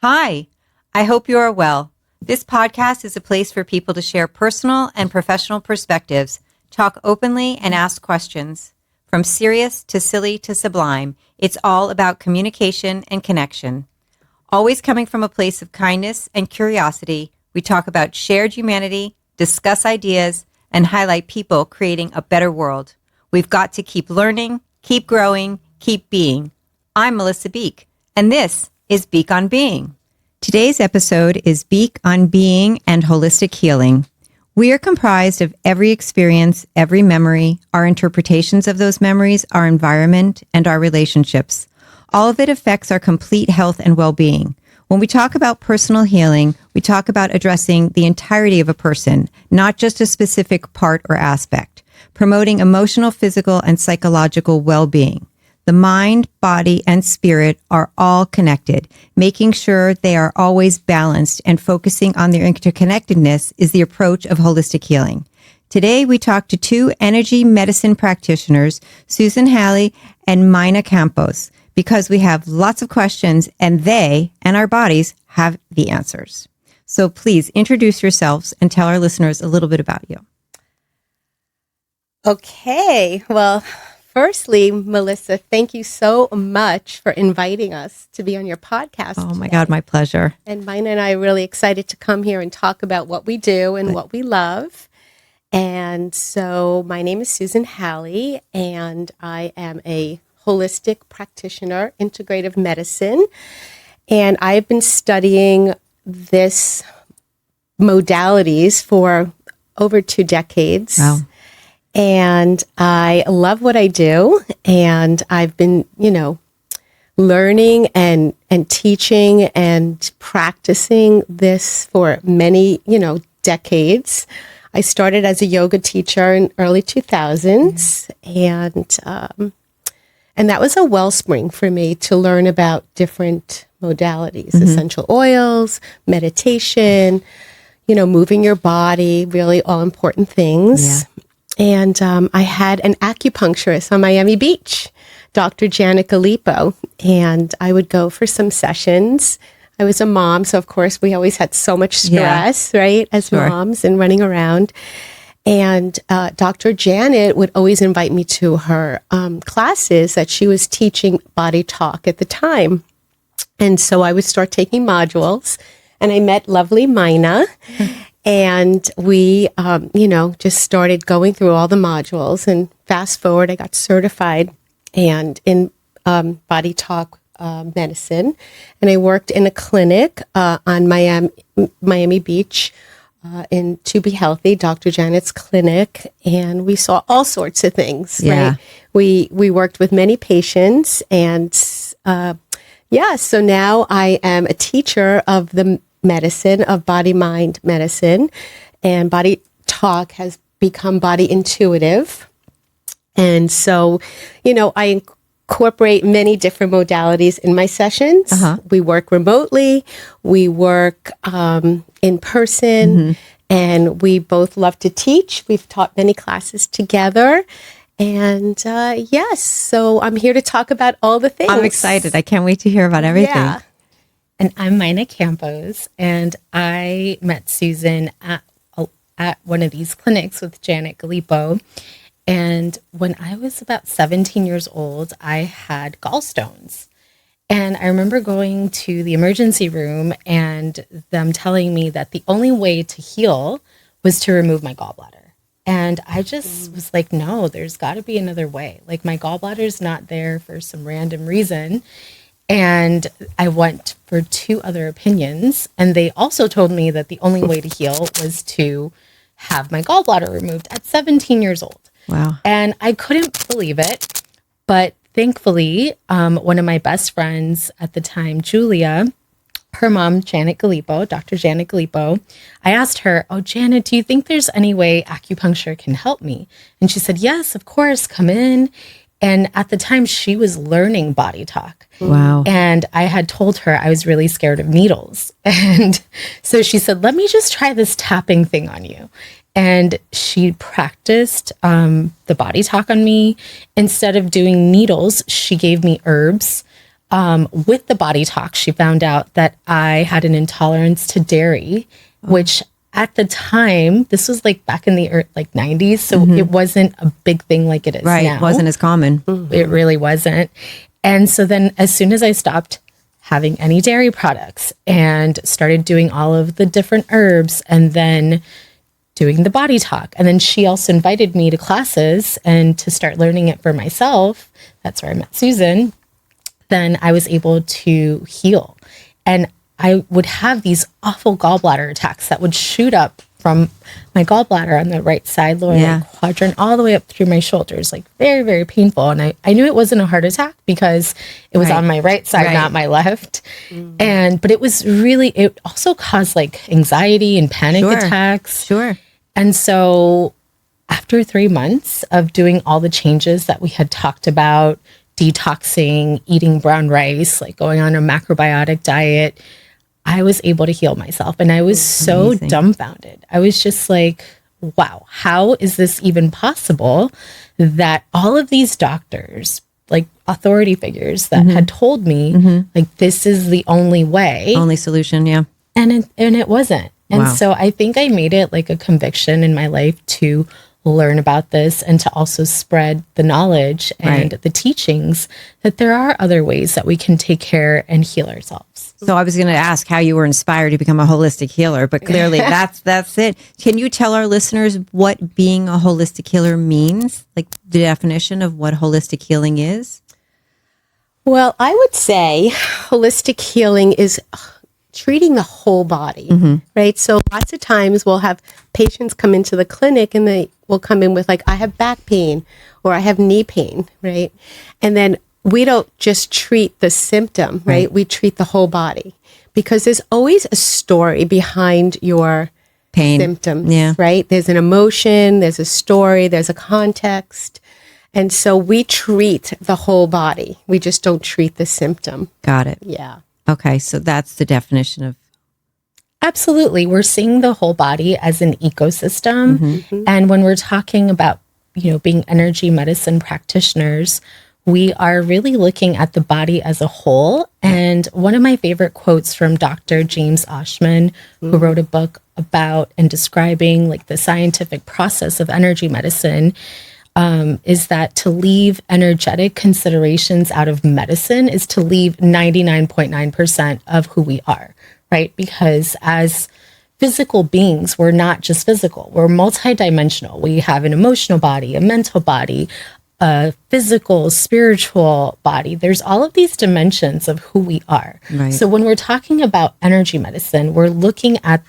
Hi, I hope you are well. This podcast is a place for people to share personal and professional perspectives, talk openly, and ask questions. From serious to silly to sublime, it's all about communication and connection. Always coming from a place of kindness and curiosity, we talk about shared humanity, discuss ideas, and highlight people creating a better world. We've got to keep learning, keep growing, keep being. I'm Melissa Beek, and this is Beek on Being. Today's episode is Beek on Being and Holistic Healing. We are comprised of every experience, every memory, our interpretations of those memories, our environment, and our relationships. All of it affects our complete health and well-being. When we talk about personal healing, we talk about addressing the entirety of a person, not just a specific part or aspect, promoting emotional, physical, and psychological well-being. The mind, body, and spirit are all connected. Making sure they are always balanced and focusing on their interconnectedness is the approach of holistic healing. Today, we talk to two energy medicine practitioners, Hally and Maina Campos, because we have lots of questions and they and our bodies have the answers. So please introduce yourselves and tell our listeners a little bit about you. Okay, well, firstly, Melissa, thank you so much for inviting us to be on your podcast. Oh my God, my pleasure. And Maina and I are really excited to come here and talk about what we do and what we love. And so my name is Hally, and I am a holistic practitioner, integrative medicine. And I've been studying this modalities for over 2 decades. Wow. And I love what I do. And I've been, learning and teaching and practicing this for many, decades. I started as a yoga teacher in early 2000s. And that was a wellspring for me to learn about different modalities, essential oils, meditation, moving your body, really all important things. Yeah. And I had an acupuncturist on Miami Beach, Dr. Janet Galipo, and I would go for some sessions. I was a mom, so of course we always had so much stress, right, as moms and running around. And Dr. Janet would always invite me to her classes that she was teaching body talk at the time. And so I would start taking modules, and I met lovely Maina. And we, just started going through all the modules. And fast forward, I got certified and in body talk medicine. And I worked in a clinic on Miami Beach in To Be Healthy, Dr. Janet's clinic. And we saw all sorts of things, right? We worked with many patients. And so now I am a teacher of the medicine, of body-mind medicine, and body talk has become body intuitive. And so, I incorporate many different modalities in my sessions. We work remotely, we work in person, and we both love to teach. We've taught many classes together. And so I'm here to talk about all the things. I'm excited. I can't wait to hear about everything. Yeah. And I'm Maina Campos, and I met Susan at one of these clinics with Janet Galipo. And when I was about 17 years old, I had gallstones. And I remember going to the emergency room and them telling me that the only way to heal was to remove my gallbladder. And I just was like, no, there's got to be another way. Like, my gallbladder's not there for some random reason. And I went for 2 other opinions, and they also told me that the only way to heal was to have my gallbladder removed at 17 years old. Wow. And I couldn't believe it. But thankfully, one of my best friends at the time, Julia, her mom, Janet Galipo, Dr. Janet Galipo, I asked her, "Oh, Janet, do you think there's any way acupuncture can help me?" And she said, "Yes, of course, come in." And at the time, she was learning body talk. Wow. And I had told her I was really scared of needles. And so she said, "Let me just try this tapping thing on you." And she practiced the body talk on me. Instead of doing needles, she gave me herbs with the body talk, she found out that I had an intolerance to dairy, which at the time, this was like back in the 90s. So it wasn't a big thing like it is Right. now. It wasn't as common. It really wasn't. And so then as soon as I stopped having any dairy products and started doing all of the different herbs and then doing the body talk. And then she also invited me to classes and to start learning it for myself. That's where I met Susan. Then I was able to heal. And I would have these awful gallbladder attacks that would shoot up from my gallbladder on the right side, lower quadrant, all the way up through my shoulders, like very, very painful. And I knew it wasn't a heart attack because it was on my right side, not my left. But it was really, it also caused like anxiety and panic attacks. Sure. And so after 3 months of doing all the changes that we had talked about, detoxing, eating brown rice, like going on a macrobiotic diet, I was able to heal myself. And I was so dumbfounded. I was just like, wow, how is this even possible that all of these doctors, like authority figures that had told me, like, this is the only way. Only solution, yeah. And it wasn't. And so I think I made it like a conviction in my life to learn about this and to also spread the knowledge and the teachings that there are other ways that we can take care and heal ourselves. So I was going to ask how you were inspired to become a holistic healer, but clearly that's it. Can you tell our listeners what being a holistic healer means? Like the definition of what holistic healing is? Well, I would say holistic healing is treating the whole body, right? So lots of times we'll have patients come into the clinic and they will come in with like, I have back pain or I have knee pain, right? And then we don't just treat the symptom, right? We treat the whole body because there's always a story behind your pain symptoms, right? There's an emotion, there's a story, there's a context. And so we treat the whole body. We just don't treat the symptom. Got it. Yeah. Okay, so that's the definition of... Absolutely. We're seeing the whole body as an ecosystem. And when we're talking about, being energy medicine practitioners, we are really looking at the body as a whole. And one of my favorite quotes from Dr. James Oshman, who wrote a book about and describing like the scientific process of energy medicine, is that to leave energetic considerations out of medicine is to leave 99.9% of who we are, right? Because as physical beings, we're not just physical, we're multidimensional. We have an emotional body, a mental body, a physical, spiritual body. There's all of these dimensions of who we are. Right. So when we're talking about energy medicine, we're looking at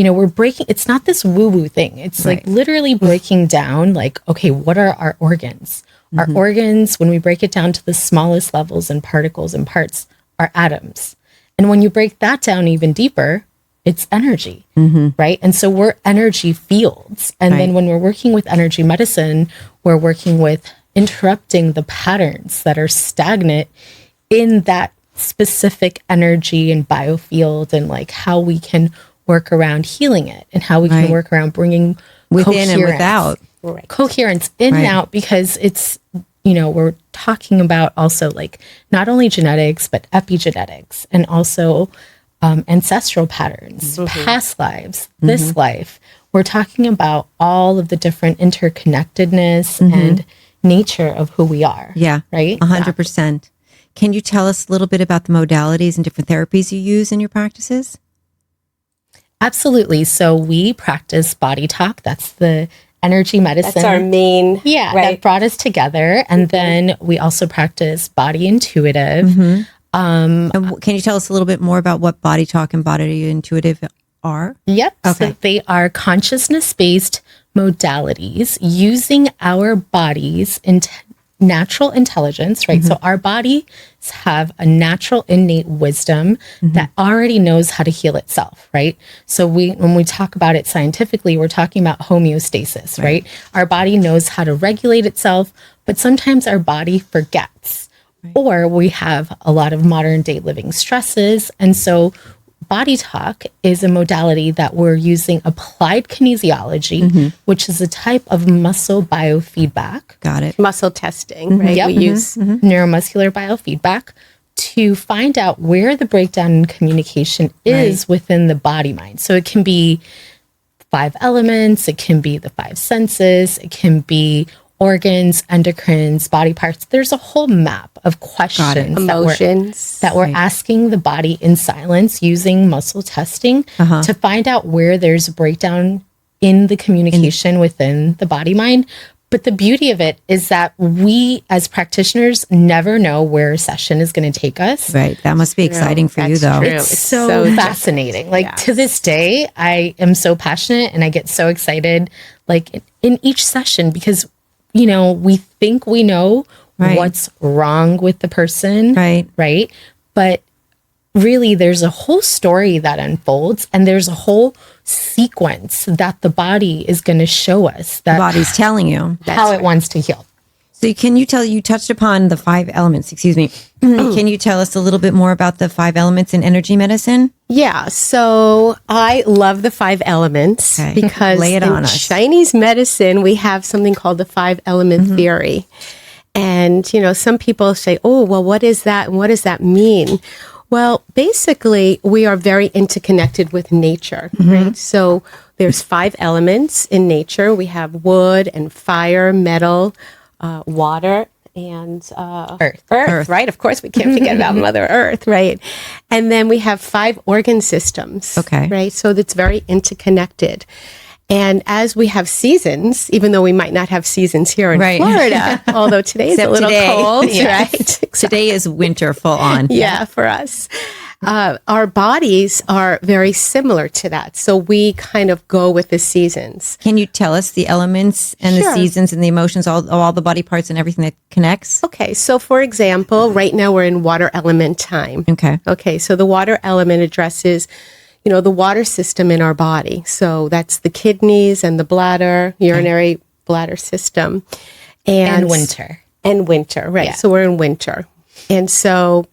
we're breaking, it's not this woo-woo thing. It's like literally breaking down like, okay, what are our organs? Our organs, when we break it down to the smallest levels and particles and parts, are atoms. And when you break that down even deeper, it's energy, right? And so we're energy fields. And then when we're working with energy medicine, we're working with interrupting the patterns that are stagnant in that specific energy and biofield and like how we can work around healing it and how we can work around bringing within and without. Coherence in and out, because it's, we're talking about also like not only genetics, but epigenetics and also ancestral patterns, past lives, this life. We're talking about all of the different interconnectedness and nature of who we are. Yeah. Right? 100%. Can you tell us a little bit about the modalities and different therapies you use in your practices? Absolutely. So we practice body talk. That's the energy medicine. That's our main. Yeah, that brought us together. And then we also practice body intuitive. And can you tell us a little bit more about what body talk and body intuitive are? Yep. Okay. So they are consciousness-based modalities using our bodies in natural intelligence, right? So our bodies have a natural innate wisdom that already knows how to heal itself, right? So when we talk about it scientifically, we're talking about homeostasis, right? Our body knows how to regulate itself, but sometimes our body forgets, or we have a lot of modern day living stresses. And so body talk is a modality that we're using applied kinesiology, which is a type of muscle biofeedback. Got it. Muscle testing, right? Yep. We use Neuromuscular biofeedback to find out where the breakdown in communication is within the body mind. So it can be 5 elements, it can be the 5 senses, it can be organs, endocrines, body parts. There's a whole map of questions emotions that we're asking the body in silence using muscle testing to find out where there's a breakdown in the communication within the body mind. But the beauty of it is that we as practitioners never know where a session is going to take us. Right. That must be exciting for you, though. True. It's so fascinating. Like to this day, I am so passionate and I get so excited like in each session because, you know, we think we know what's wrong with the person. Right. But really there's a whole story that unfolds and there's a whole sequence that the body is going to show us that the body's telling you how it wants to heal. So can you touched upon the 5 elements, excuse me. Can you tell us a little bit more about the 5 elements in energy medicine? Yeah, so I love the 5 elements because Lay it in on us. Chinese medicine, we have something called the 5 element theory. And, you know, some people say, oh, well, what is that? And what does that mean? Well, basically, we are very interconnected with nature, right? So there's 5 elements in nature. We have wood and fire, metal, water, and Earth, right? Of course, we can't forget about Mother Earth, right? And then we have 5 organ systems, right? So that's very interconnected. And as we have seasons, even though we might not have seasons here in Florida, although today is a little cold, right? Today is winter full on. Yeah, for us. Our bodies are very similar to that. So we kind of go with the seasons. Can you tell us the elements and the seasons and the emotions, all the body parts and everything that connects? Okay. So for example, right now we're in water element time. Okay. So the water element addresses, you know, the water system in our body. So that's the kidneys and the bladder, urinary bladder system. And winter. And winter, right. Yeah. So we're in winter. And so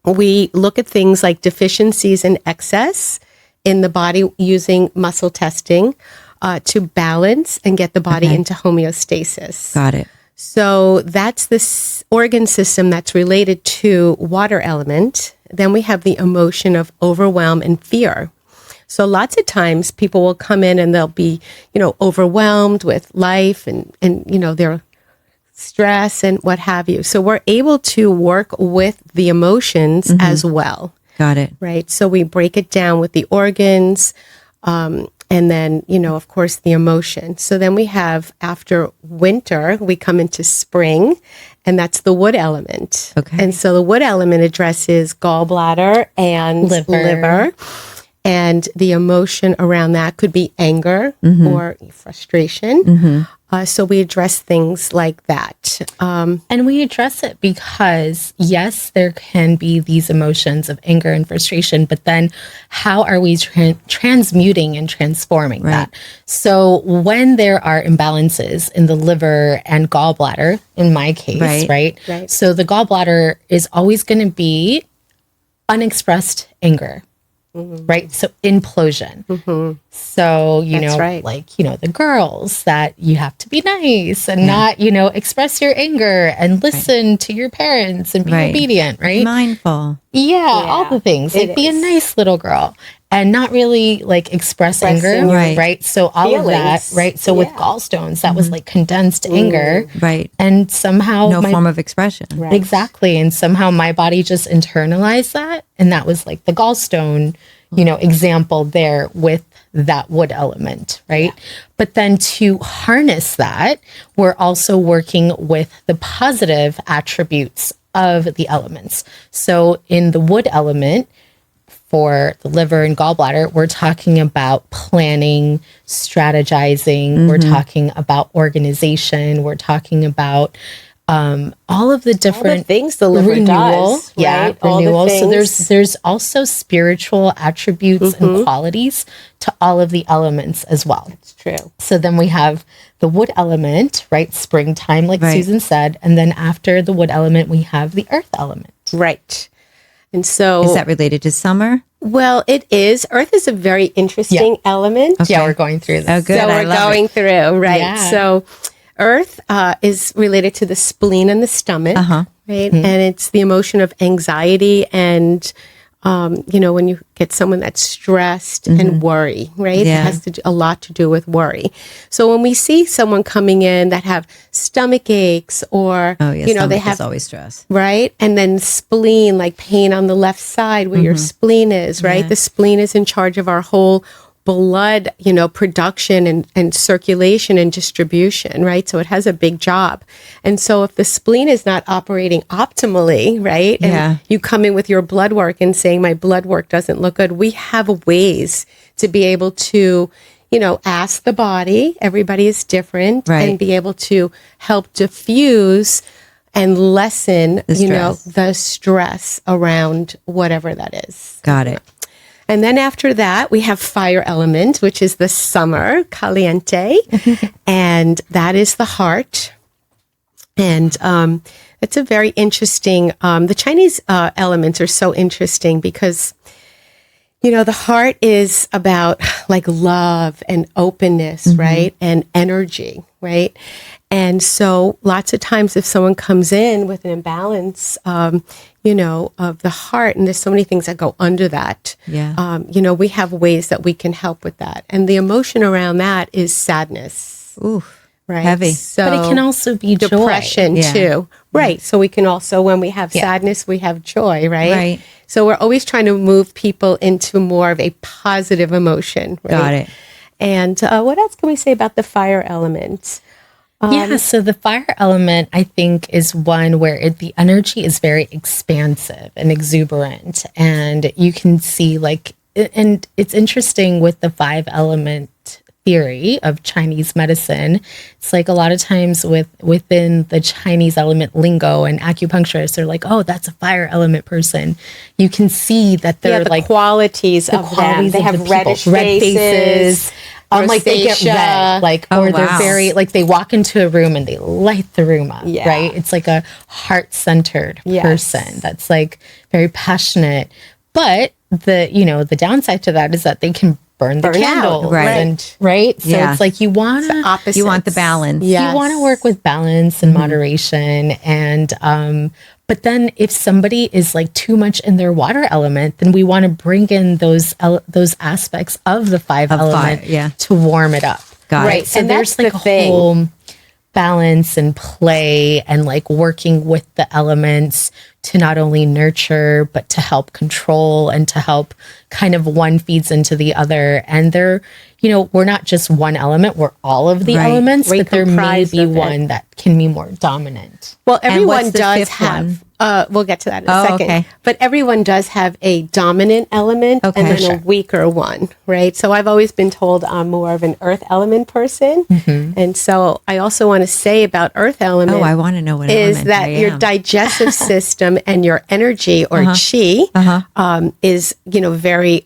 we look at things like deficiencies and excess in the body using muscle testing to balance and get the body into homeostasis. Got it. So that's the organ system that's related to water element. Then we have the emotion of overwhelm and fear. So lots of times people will come in and they'll be, you know, overwhelmed with life and you know, their stress and what have you. So we're able to work with the emotions as well. Got it. Right. So we break it down with the organs, and then, you know, of course, the emotion. So then we have, after winter, we come into spring, and that's the wood element. And so the wood element addresses gallbladder and liver. And the emotion around that could be anger or frustration. So we address things like that. And we address it because, yes, there can be these emotions of anger and frustration, but then how are we transmuting and transforming that? So when there are imbalances in the liver and gallbladder, in my case, right? So the gallbladder is always going to be unexpressed anger. Right. So implosion. So, you know, like, you know, the girls that you have to be nice and not, you know, express your anger and listen to your parents and be obedient, right? Mindful. Yeah, all the things. Like be a nice little girl and not really like express anger. Right. So all of that. Right. So with gallstones, that was like condensed anger. And somehow no form of expression. Exactly. And somehow my body just internalized that. And that was like the gallstone, you know, example there with that wood element. Right. But then to harness that, we're also working with the positive attributes of the elements. So in the wood element, for the liver and gallbladder, we're talking about planning, strategizing, we're talking about organization, we're talking about all of the different things the liver does. Renewal. So there's also spiritual attributes and qualities to all of the elements as well. That's true. So then we have the wood element, right? Springtime, like Susan said. And then after the wood element, we have the earth element. Right. And so, is that related to summer? Well, it is. Earth is a very interesting element. Yeah, we're going through this. Oh, good. So we're going through, right? Yeah. So Earth is related to the spleen and the stomach, right? And it's the emotion of anxiety and, when you get someone that's stressed and worry, right? Yeah. It has a lot to do with worry. So when we see someone coming in that have stomach aches or, they stomach have is always stress. right? And then spleen, like pain on the left side where your spleen is, right? Yeah. The spleen is in charge of our whole blood, production and circulation and distribution, right? So it has a big job. And so if the spleen is not operating optimally, right? And you come in with your blood work and saying, my blood work doesn't look good, we have ways to be able to, ask the body, everybody is different, Right. and be able to help diffuse and lessen, the stress around whatever that is. Got it. And then after that, we have fire element, which is the summer, caliente, and that is the heart. And it's a very interesting, the Chinese elements are so interesting because, the heart is about like love and openness, right? And energy, right? And so lots of times if someone comes in with an imbalance, of the heart, and there's so many things that go under that, we have ways that we can help with that. And the emotion around that is sadness. Ooh, right? heavy. So But it can also be depression joy. too. Right. So we can also, when we have sadness, we have joy, right? Right. So we're always trying to move people into more of a positive emotion. Right? Got it. And what else can we say about the fire element? So the fire element, I think, is one where the energy is very expansive and exuberant. And you can see and it's interesting with the 5 element theory of Chinese medicine. It's like a lot of times within the Chinese element lingo and acupuncturists are like, oh, that's a fire element person. You can see that they're the like qualities the of them. qualities They of have the people. reddish red faces. like they get red, or they're very they walk into a room and they light the room up, right? It's like a heart-centered person that's like very passionate. But the downside to that is that they can burn the candle, out, right? And, right? So it's like you want the balance. Yes. You want to work with balance and moderation, and but then if somebody is like too much in their water element, then we want to bring in those aspects of the 5 element to warm it up. Got Right. it. So And there's that's like the a thing. whole balance and play and like working with the elements to not only nurture, but to help control and to help kind of one feeds into the other. And they're, we're not just one element, we're all of the elements, We're but there may comprised be of it. one that can be more dominant. Well, And everyone what's the does 5th have. one? We'll get to that in a Oh, second. okay. But everyone does have a dominant element Okay. and then Sure. a weaker one, right? So I've always been told I'm more of an earth element person. And so I also want to say about earth element Oh, I want to know what is element that I your am. digestive system and your energy or chi is, very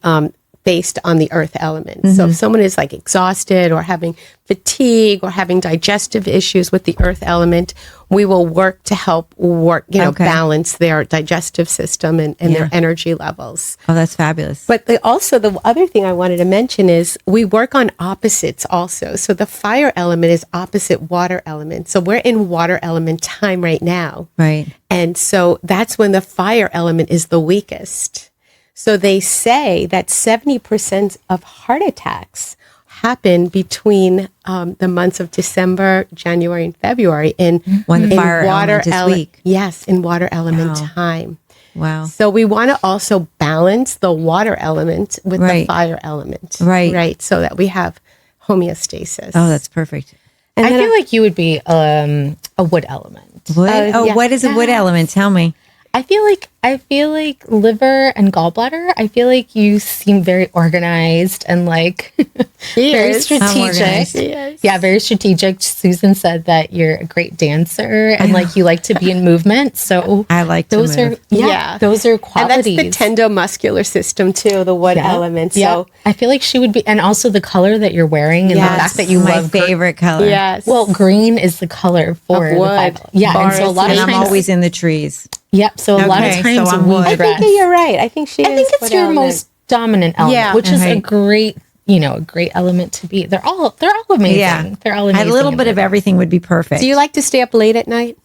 based on the earth element. So if someone is like exhausted or having fatigue or having digestive issues with the earth element, we will work to help balance their digestive system and their energy levels. Oh, that's fabulous. But the other thing I wanted to mention is we work on opposites also. So the fire element is opposite water element. So we're in water element time right now. Right. And so that's when the fire element is the weakest. So they say that 70% of heart attacks happen between the months of December, January, and February in When the fire element is weak. Yes, in water element Wow. time. Wow. So we want to also balance the water element with the Right. fire element. Right. Right. So that we have homeostasis. Oh, that's perfect. And I then feel like you would be a wood element. Wood? yeah. What is a wood element? Tell me. I feel like liver and gallbladder, I feel like you seem very organized and like very is. I'm strategic. organized. Yes. Yeah, very strategic. Susan said that you're a great dancer and like you like to be in movement. So I like to those move. are Yeah. those are And qualities. that's the tendomuscular system too, the wood element. So I feel like she would be, and also the color that you're wearing and the Yes. fact that you My love favorite color. yes. Well, green is the color for Of the wood. 5. Yeah, and so a lot And of I'm times, always in the trees. yep. So a lot of Okay, times so I'm we wood. I dress. think you're right. I think she I think is it's wood your element. most dominant element, Yeah. which is a Right. great, a great element to be. They're all amazing. Yeah. They're all amazing. A little bit of everything would be perfect. Do you like to stay up late at night?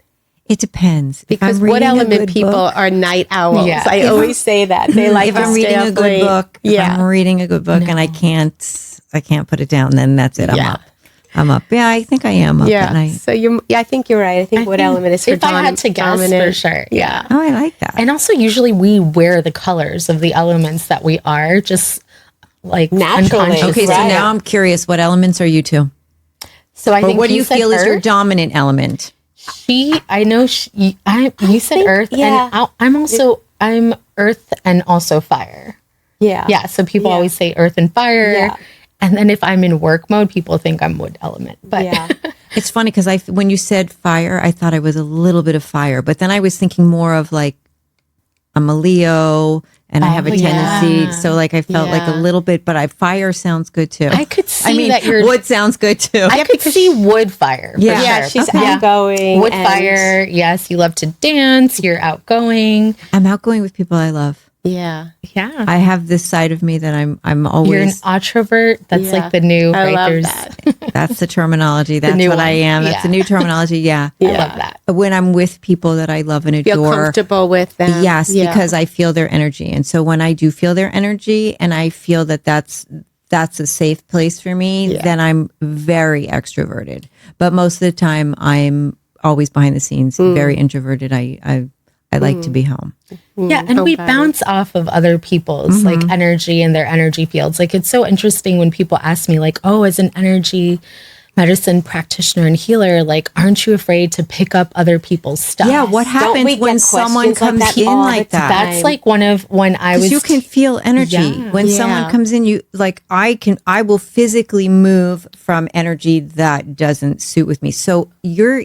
It depends. If Because I'm what reading a element good people book- are night owls. Yeah. I always say that. They like if to I'm stay reading up a good late. book, if I'm reading a good book and I can't put it down, then that's it. I'm up. Yeah, I think I am up at night. So I think you're right. I think what element is for if I had to guess, dominant. for sure. Yeah. Oh, I like that. And also, usually we wear the colors of the elements that we are, just like Naturally. unconsciously. Okay, so Right. now I'm curious, what elements are you two? So I Or think what do you said feel is your earth. dominant element? You said earth, yeah. and I'm earth and also fire. Yeah. Yeah, so people Yeah. always say earth and fire. Yeah. And then if I'm in work mode, people think I'm wood element. But Yeah. It's funny because when you said fire, I thought I was a little bit of fire, but then I was thinking more of like I'm a Leo and I have a tendency. So like I felt like a little bit, but fire sounds good too. I could see that you're wood sounds good too. I could see wood fire. for Yeah, sure. she's outgoing. Wood and- fire. Yes, you love to dance. You're outgoing. I'm outgoing with people I love. Yeah. Yeah. I have this side of me that I'm always. You're an introvert. That's Yeah. like the new. I right? love There's- that. That's the terminology. That's new what I one. am. That's Yeah. the new terminology. Yeah. I love that. When I'm with people that I love and Feel adore. comfortable with them. Yes, Yeah. because I feel their energy. And so when I do feel their energy and I feel that that's a safe place for me, then I'm very extroverted. But most of the time I'm always behind the scenes, very introverted. I like to be home. Yeah, and we bounce off of other people's like energy and their energy fields. Like it's so interesting when people ask me like, "Oh, as an energy medicine practitioner and healer, like aren't you afraid to pick up other people's stuff?" Yeah, what we happens get when someone questions like comes that in all like the that? That's like when I was Because you can feel energy Yeah. when someone comes in. You like I will physically move from energy that doesn't suit with me. So you're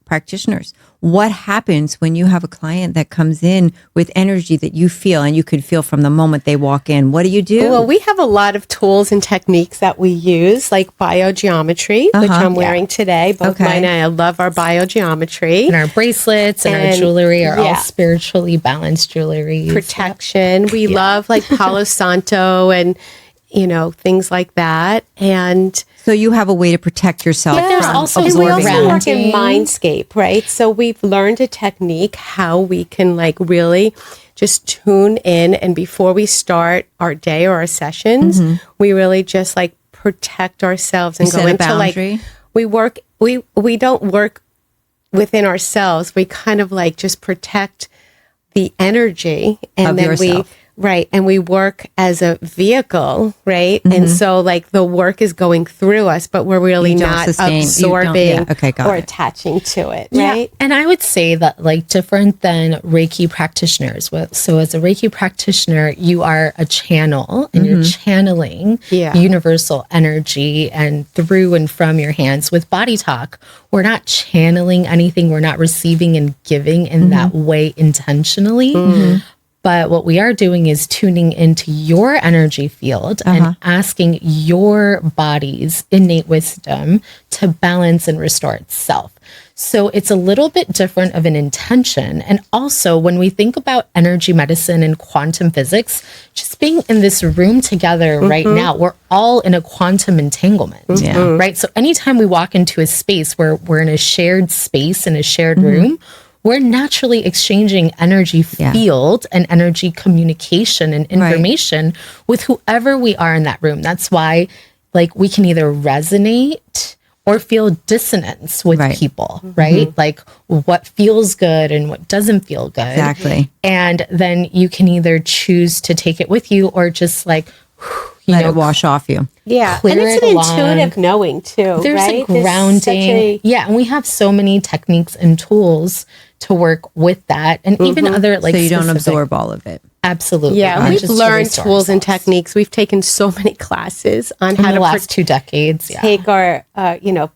practitioners. What happens when you have a client that comes in with energy that you feel and you could feel from the moment they walk in? What do you do? Well, we have a lot of tools and techniques that we use, like biogeometry, which I'm wearing today. Both mine and I love our biogeometry. and our bracelets and our And, jewelry are all yeah. spiritually balanced jewelry. Protection. We love like Palo Santo and, things like that. And So you have a way to protect yourself But there's from also and we absorbing. also work in grounding. Mindscape, right? So we've learned a technique how we can like really just tune in, and before we start our day or our sessions, we really just like protect ourselves and You go set a into like boundary? we don't work within ourselves. We kind of like just protect the energy, and Of then yourself. and we work as a vehicle, right? And so like the work is going through us, but we're really You don't not sustain- you don't- absorbing yeah, okay, got or it. attaching to it, Yeah, right? and I would say that like different than Reiki practitioners. So as a Reiki practitioner, you are a channel and you're channeling universal energy and through and from your hands. With body talk, we're not channeling anything. We're not receiving and giving in that way intentionally. But what we are doing is tuning into your energy field and asking your body's innate wisdom to balance and restore itself. So it's a little bit different of an intention. And also, when we think about energy medicine and quantum physics, just being in this room together right now, we're all in a quantum entanglement, right? So anytime we walk into a space where we're in a shared space, in a shared room, we're naturally exchanging energy field and energy communication and information with whoever we are in that room. That's why like we can either resonate or feel dissonance with people, right? Like what feels good and what doesn't feel good. Exactly. And then you can either choose to take it with you or just like, Let it wash off you. Yeah. Clear And it's it an along. intuitive knowing too, there's right? a grounding. And we have so many techniques and tools to work with that. And even other like So you don't specific- absorb all of it. Absolutely. Yeah, we've Just to learned restore tools and ourselves. techniques. We've taken so many classes on in how the to last 2 decades. Yeah. take our,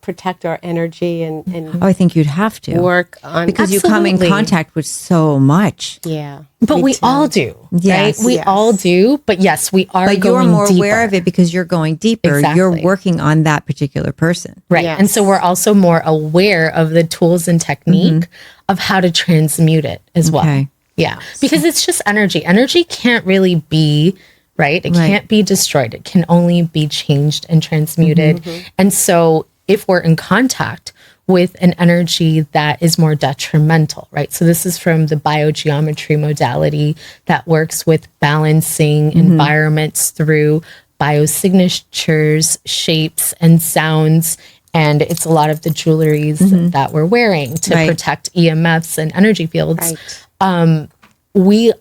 protect our energy and Oh, I think you'd have to. work on Because you come in Absolutely. contact with so much. Yeah. But me we too. all do. Yes. Right? We Yes. all do. But yes, we are But going you're more deeper. aware of it because you're going deeper. You're Exactly. working on that particular person. Right. Yes. And so we're also more aware of the tools and technique of how to transmute it as well. Okay. Yeah. Because it's just energy. Energy can't really be, right? It can't be destroyed. It can only be changed and transmuted. And so if we're in contact with an energy that is more detrimental, right? So this is from the biogeometry modality that works with balancing environments through biosignatures, shapes, and sounds. And it's a lot of the jewelries that we're wearing to protect EMFs and energy fields. Right. We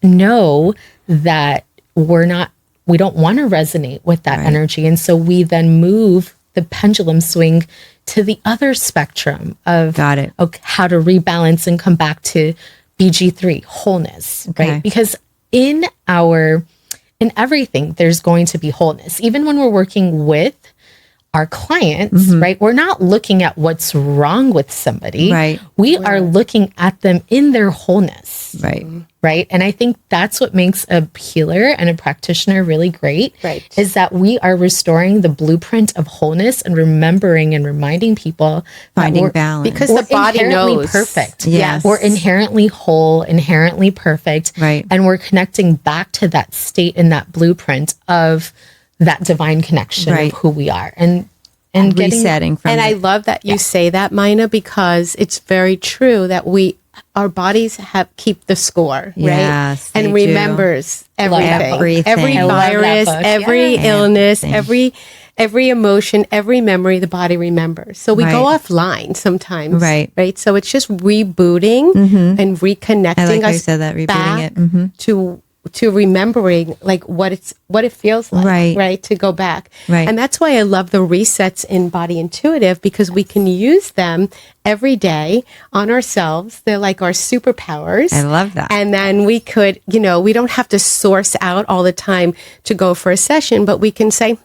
know that we don't want to resonate with that energy. And so we then move the pendulum swing to the other spectrum of how to rebalance and come back to BG3, wholeness, right? Because in everything, there's going to be wholeness. Even when we're working with our clients, right? We're not looking at what's wrong with somebody. Right. We are looking at them in their wholeness. Right. Right. And I think that's what makes a healer and a practitioner really great. Right. Is that we are restoring the blueprint of wholeness and remembering and reminding people Finding balance. Because the body knows. Perfect. Yes. We're inherently whole, inherently perfect. Right. And we're connecting back to that state and that blueprint of that divine connection of who we are. And resetting from And I love that you say that, Maina, because it's very true that our bodies keep the score, Yes, right? And they do. remembers everything. Every I love that virus, book. every illness, every emotion, every memory, the body remembers. So we go offline sometimes, right? So it's just rebooting and reconnecting I like how you us said that, rebooting back to remembering like what it feels like, right? To go back. Right. And that's why I love the resets in Body Intuitive, because we can use them every day on ourselves. They're like our superpowers. I love that. And then we could, we don't have to source out all the time to go for a session, but we can say,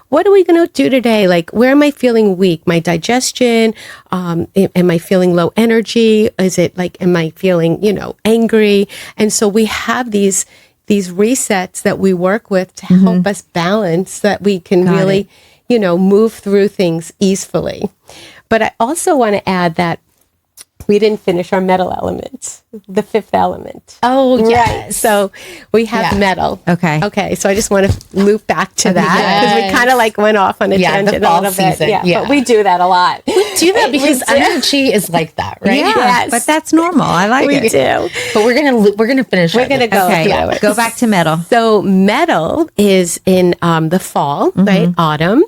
what are we going to do today? Like, where am I feeling weak? My digestion? Am I feeling low energy? Is it like, am I feeling, angry? And so we have these resets that we work with to help us balance, so that we can really, move through things easily. But I also want to add that we didn't finish our metal element, the fifth element. Oh, yes. Right. So we have metal. Okay. So I just want to loop back to that, because we kind of like went off on a tangent a little bit. But we do that a lot. We do that because energy is like that, right? Yeah, Yes. but that's normal. I like it. We do. But we're gonna finish. We're gonna go through it. Go back to metal. So metal is in the fall, right? Autumn.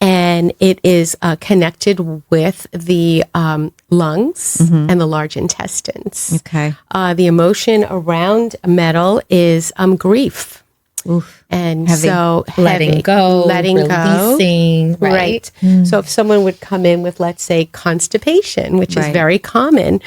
And it is connected with the lungs and the large intestines. Okay. The emotion around metal is grief. Oof. And Heavy. so letting go, releasing, go. Right. So if someone would come in with, let's say, constipation, which is very common,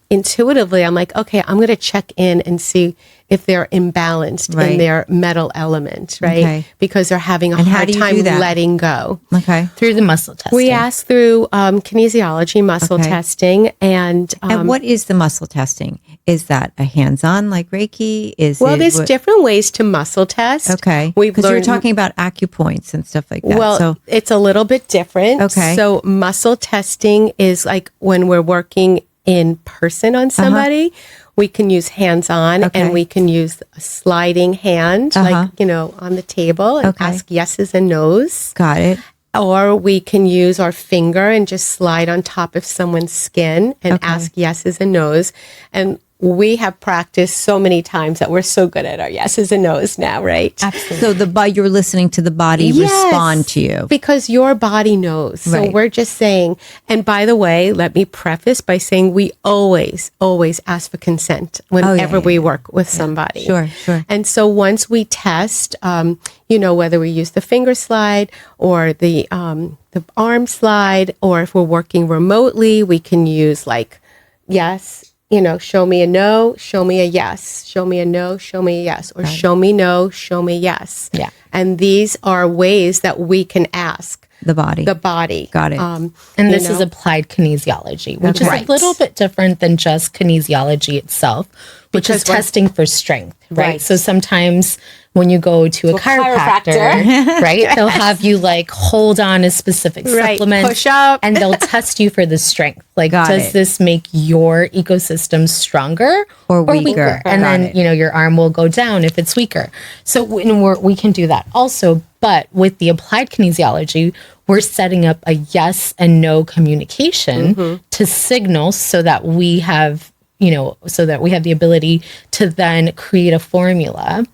intuitively, I'm like, okay, I'm going to check in and see if they're imbalanced in their metal element, right? Okay. Because they're having a And how hard do you time do that? letting go. Okay. through the muscle testing. We ask through kinesiology, muscle testing, and what is the muscle testing? Is that a hands-on like Reiki? there's different ways to muscle test. Okay. We've Because learned you're talking about acupoints and stuff like that. Well, so it's a little bit different. Okay. So muscle testing is like when we're working in person on somebody, we can use hands-on and we can use a sliding hand, like, on the table and ask yeses and nos. got it. Or we can use our finger and just slide on top of someone's skin and ask yeses and nos. And we have practiced so many times that we're so good at our yeses and nos now, right? Absolutely. So you're listening to the body respond to you. Because your body knows. So Right. we're just saying, and by the way, let me preface by saying we always ask for consent whenever we work with somebody. Sure. And so once we test, whether we use the finger slide or the arm slide, or if we're working remotely, we can use like, yes, show me a no, show me a yes, show me a no, show me a yes, or show me no, show me yes. Yeah. And these are ways that we can ask The body. Got it. And this is applied kinesiology, which is a little bit different than just kinesiology itself, which is testing for strength, right? Right. So sometimes when you go to a chiropractor, right, they'll have you like hold on a specific supplement, push up, and they'll test you for the strength. Like, does this make your ecosystem stronger or weaker? And then, you know, your arm will go down if it's weaker. So we can do that also. But with the applied kinesiology, we're setting up a yes and no communication to signal so that we have, you know, so that we have the ability to then create a formula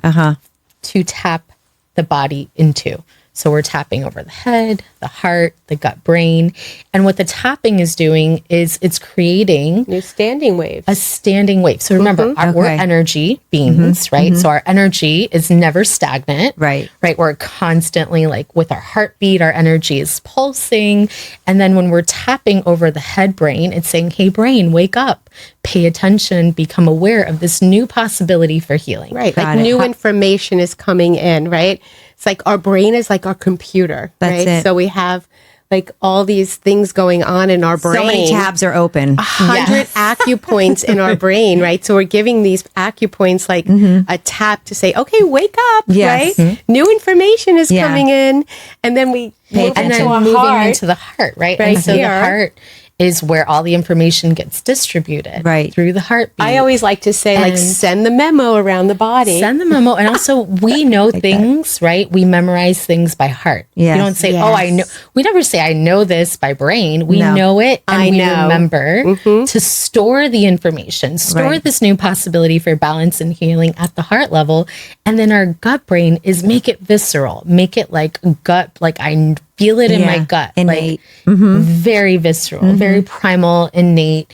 to tap the body into. So we're tapping over the head, the heart, the gut, brain. And what the tapping is doing is it's creating new standing waves. A standing wave. So remember, we're energy beings, right? So our energy is never stagnant. Right. We're constantly like with our heartbeat, our energy is pulsing. And then when we're tapping over the head brain, it's saying, hey, brain, wake up, pay attention, become aware of this new possibility for healing. Right. Like new information is coming in, right? It's like our brain is like our computer, right? It. So we have like all these things going on in our brain. So many tabs are open. 100 acupoints in our brain, right? So we're giving these acupoints like a tap to say, okay, wake up, right? New information is coming in. And then we move into our moving heart. into the heart, right? And so the heart is where all the information gets distributed through the heartbeat. I always like to say, like, send the memo around the body. Send the memo. And also, we know things, right? We memorize things by heart. Yes. We don't say, oh, I know. We never say, I know this by brain. We know it and we remember to store the information, store this new possibility for balance and healing at the heart level. And then our gut brain is make it visceral, make it like gut, like I feel it in my gut. Innate. Like very visceral, very primal, innate,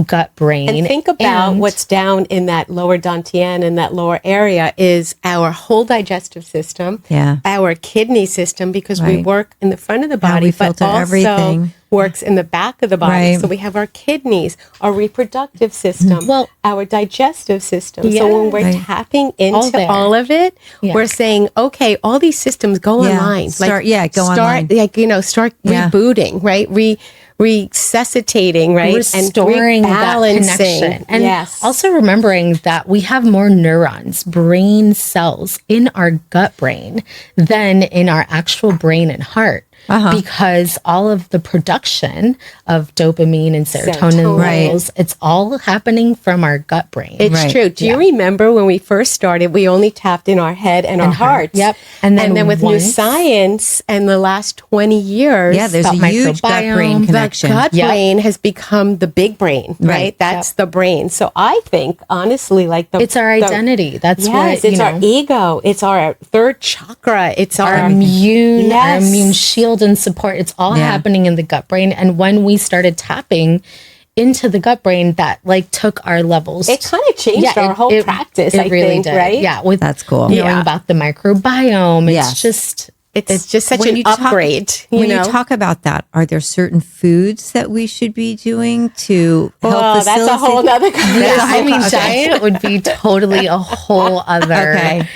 gut brain. And think about what's down in that lower dantian and that lower area is our whole digestive system, our kidney system, because we work in the front of the body, but also everything works in the back of the body. So we have our kidneys, our reproductive system, our digestive system. So when we're tapping into all of it, we're saying, okay, all these systems go online. Start online. Like, you know, start rebooting, right? Resuscitating, right? Restoring that connection. And also remembering that we have more neurons, brain cells in our gut brain than in our actual brain and heart. Because all of the production of dopamine and serotonin levels, it's all happening from our gut brain. It's true. Do you remember when we first started, we only tapped in our head and our hearts? And then with new science and the last 20 years, there's a huge gut-brain connection. The gut brain has become the big brain, right? That's the brain. So I think, honestly, like it's our identity. That's what, it's our ego. It's our third chakra. It's our immune shield and support. It's all happening in the gut brain. And when we started tapping into the gut brain, that like took our levels. It kind of changed our whole practice, I really think, did. right? Yeah, that's cool. Knowing about the microbiome. It's just such an upgrade. When you talk about that, are there certain foods that we should be doing to help facilitate? That's a whole other conversation. Diet would be totally a whole other.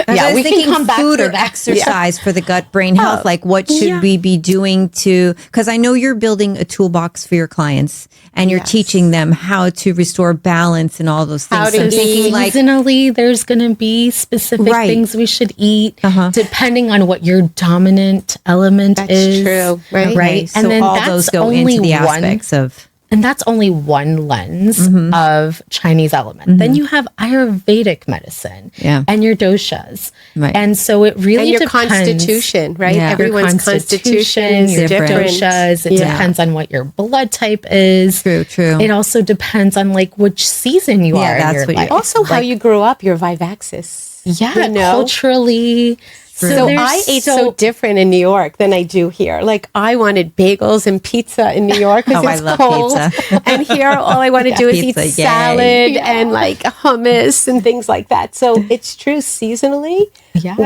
Yeah, we can come back food or exercise for the gut brain health. Like, what should we be doing to? Because I know you're building a toolbox for your clients, and you're teaching them how to restore balance and all those things. How to eat. Seasonally, there's going to be specific things we should eat depending on what your dominant element is. That's true, right? Right. And so then all those go into the aspects of. And that's only one lens of Chinese element. Then you have Ayurvedic medicine and your doshas. And so it really your depends. Constitution, right? Yeah. Everyone's constitution is your different. Doshas. It depends on what your blood type is. True. It also depends on like which season you are in your life. Also how you grew up, your vivaxis. Yeah, culturally. So I ate so different in New York than I do here. Like I wanted bagels and pizza in New York because it's I love cold. Pizza. And here all I want to do is pizza, eat salad and like hummus and things like that. So it's true seasonally.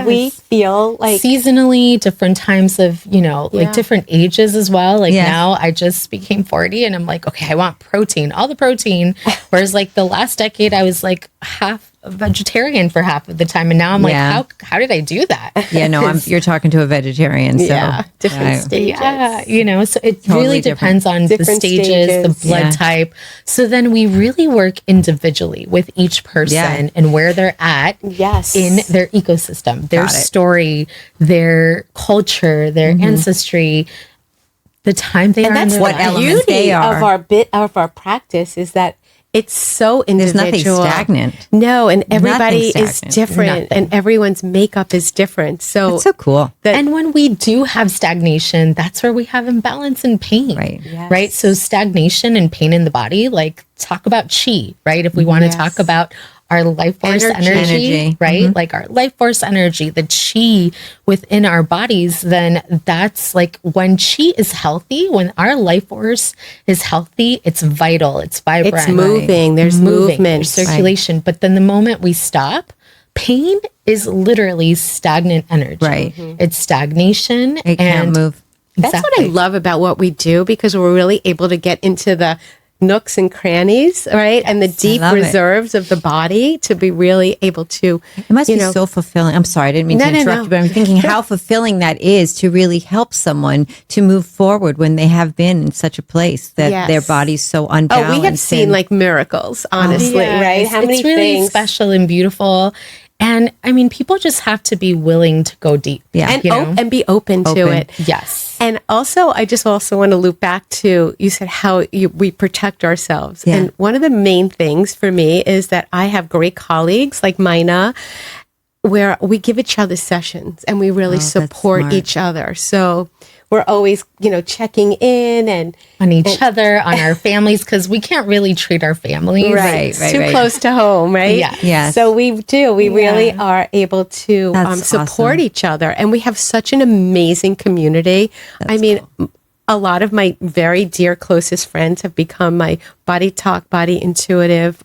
We feel like seasonally, different times of, like different ages as well. Like now I just became 40 and I'm like, okay, I want protein, all the protein. Whereas like the last decade I was like half a vegetarian for half of the time. And now I'm Yeah. like, how did I do that? Yeah, no, you're talking to a vegetarian. So Yeah, different stages. Yeah, so it Totally really depends on the Different stages, the stages. blood Yeah. type. So then we really work individually with each person Yeah. and where they're at Yes. in their ecosystem, their Got it. story, their culture, their ancestry, the time they And are in that's their what what life. element beauty they are. of our practice is that it's so There's individual. nothing stagnant. No, and everybody Nothing is stagnant. different, Nothing. and everyone's makeup is different. So, It's so cool. And when we do have stagnation, that's where we have imbalance and pain. Right. Yes. Right. So stagnation and pain in the body, like talk about chi, right? If we want to Yes. talk about our life force energy, Energy. right? Like our life force energy, the chi within our bodies, then that's like when chi is healthy, when our life force is healthy, it's vital, it's vibrant. it's moving. There's movement. There's circulation. But then the moment we stop, pain is literally stagnant energy. Right. It's stagnation. It can't move. That's what I love about what we do, because we're really able to get into the nooks and crannies, right? And the deep love it. reserves of the body to be really able to, It must be so fulfilling. I'm sorry, I didn't mean to No, interrupt no. you, but I'm thinking how fulfilling that is to really help someone to move forward when they have been in such a place that Yes. their body's so unbalanced. oh, we have seen and- like miracles, honestly, Yeah, right? It's, it's really special and beautiful. And I mean, people just have to be willing to go deep. Yeah. And, you know? and be open to Open. it. Yes. And also, I just also want to loop back to, you said how we protect ourselves. Yeah. And one of the main things for me is that I have great colleagues like Maina, where we give each other sessions and we really that's support smart. each other. So we're always, checking in and On each other, on our families, because we can't really treat our families. Right, It's right, too right. close to home, right? Yeah. Yes. So we do. We really are able to That's support awesome. each other, and we have such an amazing community. I mean, a lot of my very dear closest friends have become my body talk, body intuitive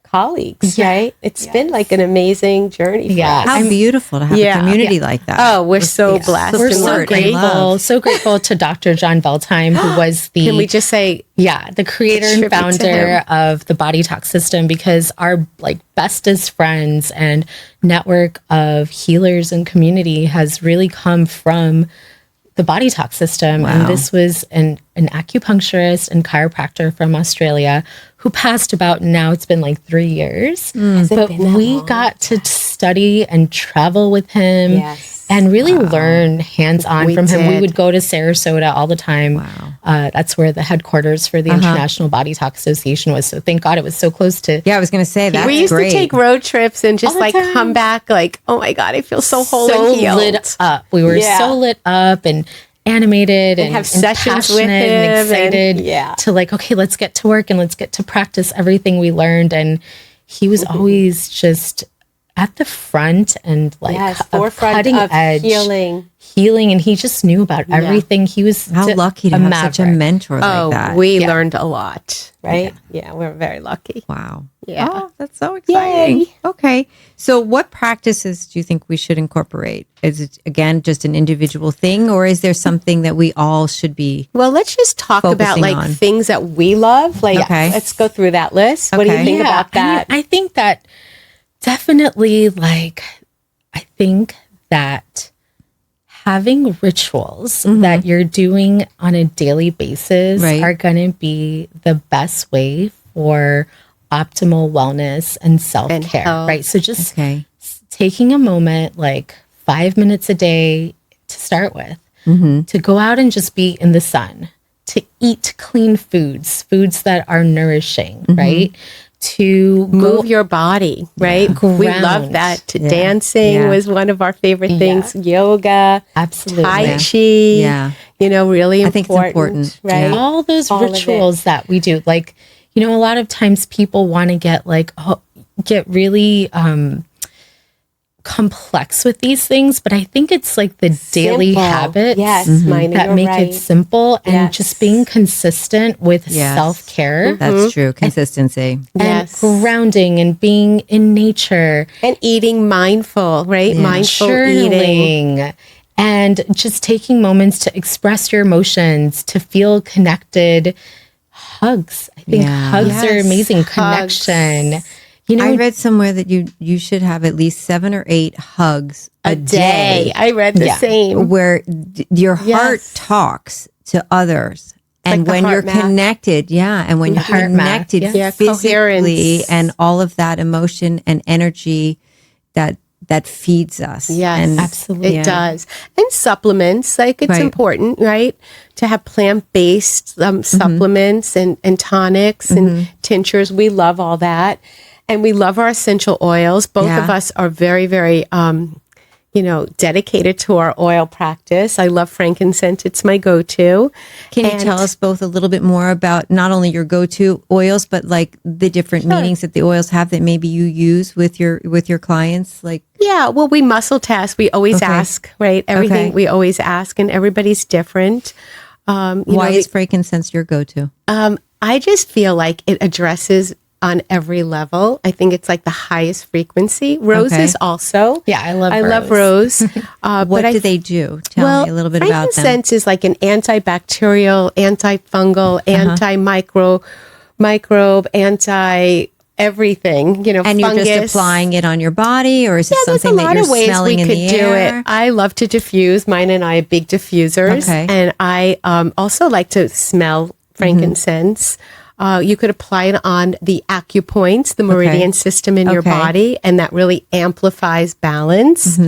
colleagues. Yeah. Right? It's been like an amazing journey. For Yeah. us. How beautiful to have Yeah. a community like that. Oh, we're so blessed. We're and so Support and grateful, love. so grateful to Dr. John Veltheim, who was the Can we just say the creator and Tribute to founder him. of the Body Talk system, because our like bestest friends and network of healers and community has really come from the Body Talk system. Wow. And this was an acupuncturist and chiropractor from Australia who passed about, now it's been like 3 years. But been that we long? got to study and travel with him. Yes. And really learn hands-on We from him. We did. would go to Sarasota all the time. Wow. That's where the headquarters for the International Body Talk Association was. So thank God it was so close to. Yeah, I was going to say that's we used great. to take road trips and just All the like time. come back like, oh my God, I feel so whole so and healed. lit up. We were Yeah. so lit up and animated and have sessions with passionate and him and- excited yeah. to like, okay, let's get to work and let's get to practice everything we learned. And he was always just at the front and like Yes, a forefront cutting of edge healing. and he just knew about everything. He was How lucky to have such a maverick. mentor Oh, like that. we learned a lot, right? Yeah, we're very lucky. Wow. Yeah. Oh, that's so exciting. Yay. Okay. So what practices do you think we should incorporate? Is it, again, just an individual thing, or is there something that we all should be? Well, let's just talk about Focusing like on. things that we love. Like, Okay. let's go through that list. What do you Okay. think about that? I think that definitely, like, I think that having rituals that you're doing on a daily basis Right. are going to be the best way for optimal wellness and self-care, health. right? So just Okay. taking a moment, like 5 minutes a day to start with, to go out and just be in the sun, to eat clean foods that are nourishing, right? To Move your body, right? We love Ground. that. Dancing Yeah. was one of our favorite things. Yoga, Absolutely. Tai Chi. Yeah. Really I think it's important. right? Yeah. All those All of it. rituals that we do, like, a lot of times people want to get like get really complex with these things, but I think it's like the daily Simple. habits Yes, Maina, that you're make right. it simple and Yes. just being consistent with Yes. self-care That's true. Consistency. Yes. and grounding and being in nature, And eating mindful, right? Mindful eating. journaling, and just taking moments to express your emotions, to feel connected. Hugs. I think Yeah. hugs are Yes, amazing. hugs. Connection. I read somewhere that you should have at least 7 or 8 hugs a day. I read the same. Where your heart talks to others. And when you're connected, and when you're connected physically and all of that emotion and energy that feeds us. Yes, and absolutely. It does. And supplements, like it's important, right? To have plant-based supplements and tonics and tinctures. We love all that. And we love our essential oils. Both of us are very, very, dedicated to our oil practice. I love frankincense. It's my go-to. Can you tell us both a little bit more about not only your go-to oils, but like the different meanings that the oils have that maybe you use with your clients? Like, well, we muscle test. We always ask, right? Everything we always ask, and everybody's different. Why is frankincense your go-to? I just feel like it addresses on every level. I think it's like the highest frequency. Roses also. Yeah, I love rose. What do they do? Tell me a little bit about them. Frankincense is like an antibacterial, antifungal, microbe, anti-everything, and fungus. You're just applying it on your body, or is it something that you're smelling in the air? I love to diffuse. Maina and I are big diffusers. And I also like to smell frankincense. You could apply it on the acupoints, the meridian system in your body, and that really amplifies balance.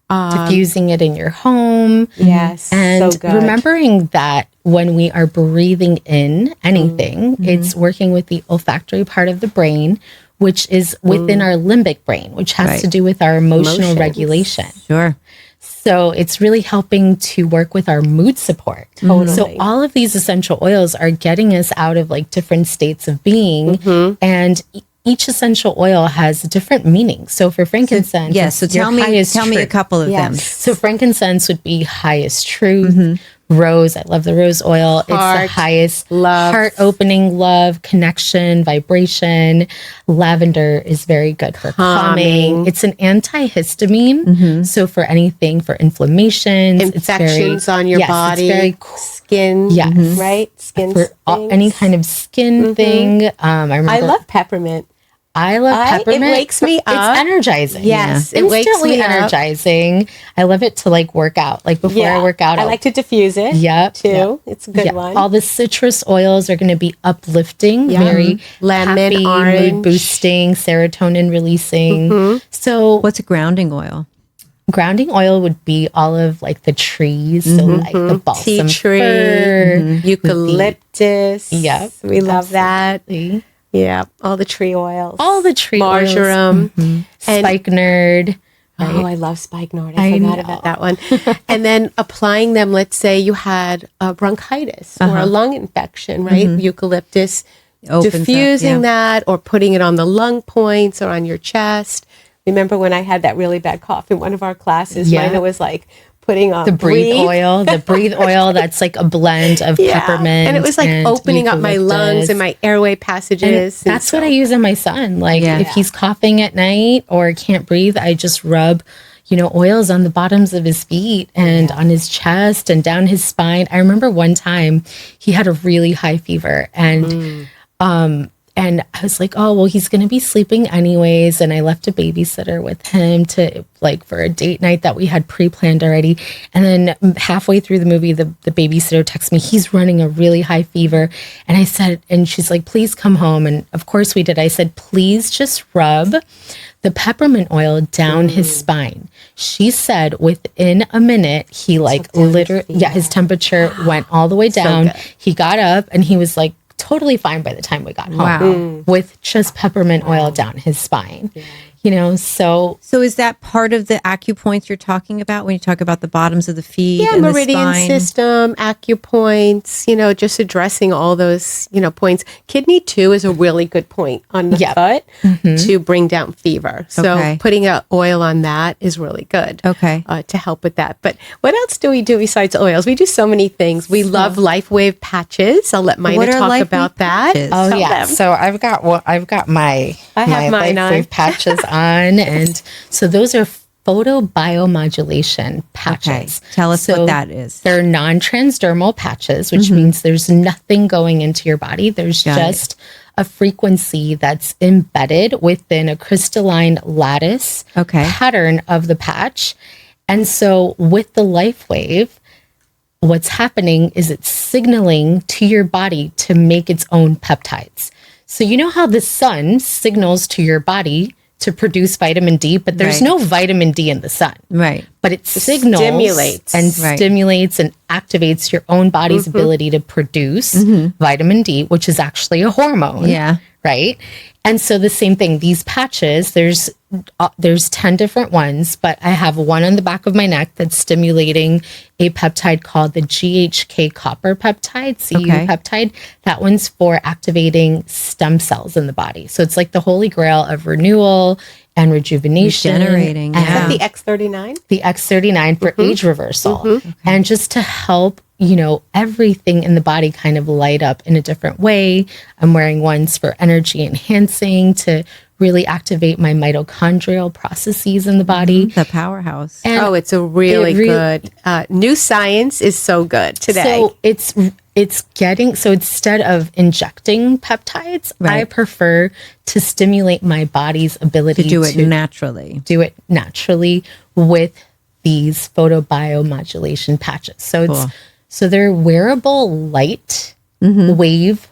Diffusing it in your home. Yes. And so good. Remembering that when we are breathing in anything, it's working with the olfactory part of the brain, which is within our limbic brain, which has to do with our emotional regulation. Sure. So it's really helping to work with our mood support. Totally. So all of these essential oils are getting us out of like different states of being, and each essential oil has a different meaning. So for frankincense, so tell me a couple of them. So frankincense would be highest truth. Rose, I love the rose oil. It's the highest love, heart-opening love, connection, vibration. Lavender is very good for calming. It's an antihistamine. So for anything, for inflammations, infections on your body, it's very skin, right? Skin for any kind of skin thing. I love peppermint. I love peppermint. It wakes me up. It's energizing. Yes, it instantly energizing. I love it to like work out. Like before I work out, I like to diffuse it. Too. It's a good one. All the citrus oils are going to be uplifting, very lemon, happy, orange, mood boosting, serotonin releasing. So, what's a grounding oil? Grounding oil would be all of like the trees, so like the balsam tea tree, eucalyptus. We love that. Yeah, all the tree oils. Marjoram. Spikenard. Oh, I love spikenard. I forgot about that one. And then applying them, let's say you had bronchitis or a lung infection, right? Eucalyptus, diffusing that or putting it on the lung points or on your chest. Remember when I had that really bad cough in one of our classes? Maina was like putting on the breathe oil, that's like a blend of peppermint. And it was like opening up my lungs and my airway passages. And that's what I use on my son. Like if he's coughing at night or can't breathe, I just rub, oils on the bottoms of his feet and on his chest and down his spine. I remember one time he had a really high fever and I was like, oh, well, he's going to be sleeping anyways. And I left a babysitter with him to for a date night that we had pre-planned already. And then halfway through the movie, the babysitter texts me, he's running a really high fever. And I said, and she's like, please come home. And of course we did. I said, please just rub the peppermint oil down his spine. She said within a minute, he literally, his temperature went all the way down. He got up and he was like, totally fine by the time we got home with just peppermint oil down his spine. So is that part of the acupoints you're talking about when you talk about the bottoms of the feet and meridian the spine? system, acupoints, just addressing all those, points. Kidney too is a really good point on the foot to bring down fever. So putting an oil on that is really good to help with that. But what else do we do besides oils? We do so many things. We love LifeWave patches. I'll let Maina talk about that. Oh, yeah. So I've got my LifeWave patches on. And so those are photobiomodulation patches. Tell us what that is. They're non-transdermal patches, which means there's nothing going into your body. There's just a frequency that's embedded within a crystalline lattice pattern of the patch. And so with the life wave, what's happening is it's signaling to your body to make its own peptides. So you know how the sun signals to your body to produce vitamin D, but there's no vitamin D in the sun. Right. But it signals stimulates and activates your own body's ability to produce vitamin D, which is actually a hormone. Yeah. Right. And so the same thing, these patches, there's 10 different ones, but I have one on the back of my neck that's stimulating a peptide called the GHK copper peptide, CU peptide. That one's for activating stem cells in the body. So it's like the holy grail of renewal and rejuvenation. Regenerating. Is that the X39? The X39 for age reversal. And just to help, everything in the body kind of light up in a different way. I'm wearing ones for energy enhancing to really activate my mitochondrial processes in the body. The powerhouse. And it's a really good, new science is so good today. So it's getting, so instead of injecting peptides, I prefer to stimulate my body's ability to do it naturally. Do it naturally with these photobiomodulation patches. So so they're wearable light wave.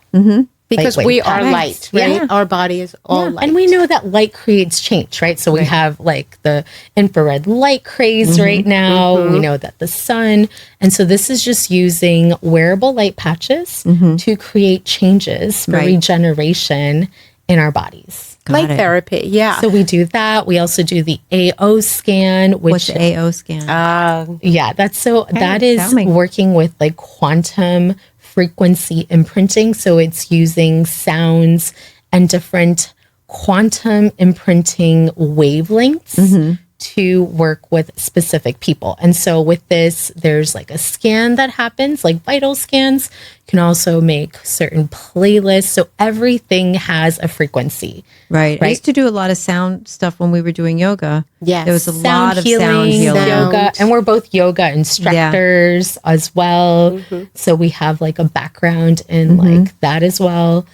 Because we are light, right? Yeah. Our body is all light. And we know that light creates change, right? So we have like the infrared light craze right now. We know that the sun. And so this is just using wearable light patches to create changes for regeneration in our bodies. Light therapy, yeah. So we do that. We also do the AO scan, which What's the AO scan? that is working with like quantum frequency imprinting. So it's using sounds and different quantum imprinting wavelengths to work with specific people. And so with this, there's like a scan that happens, like vital scans. You can also make certain playlists. So everything has a frequency. Right. I used to do a lot of sound stuff when we were doing yoga. Yes. There was a lot of sound healing. Yoga. And we're both yoga instructors as well. So we have like a background in like that as well.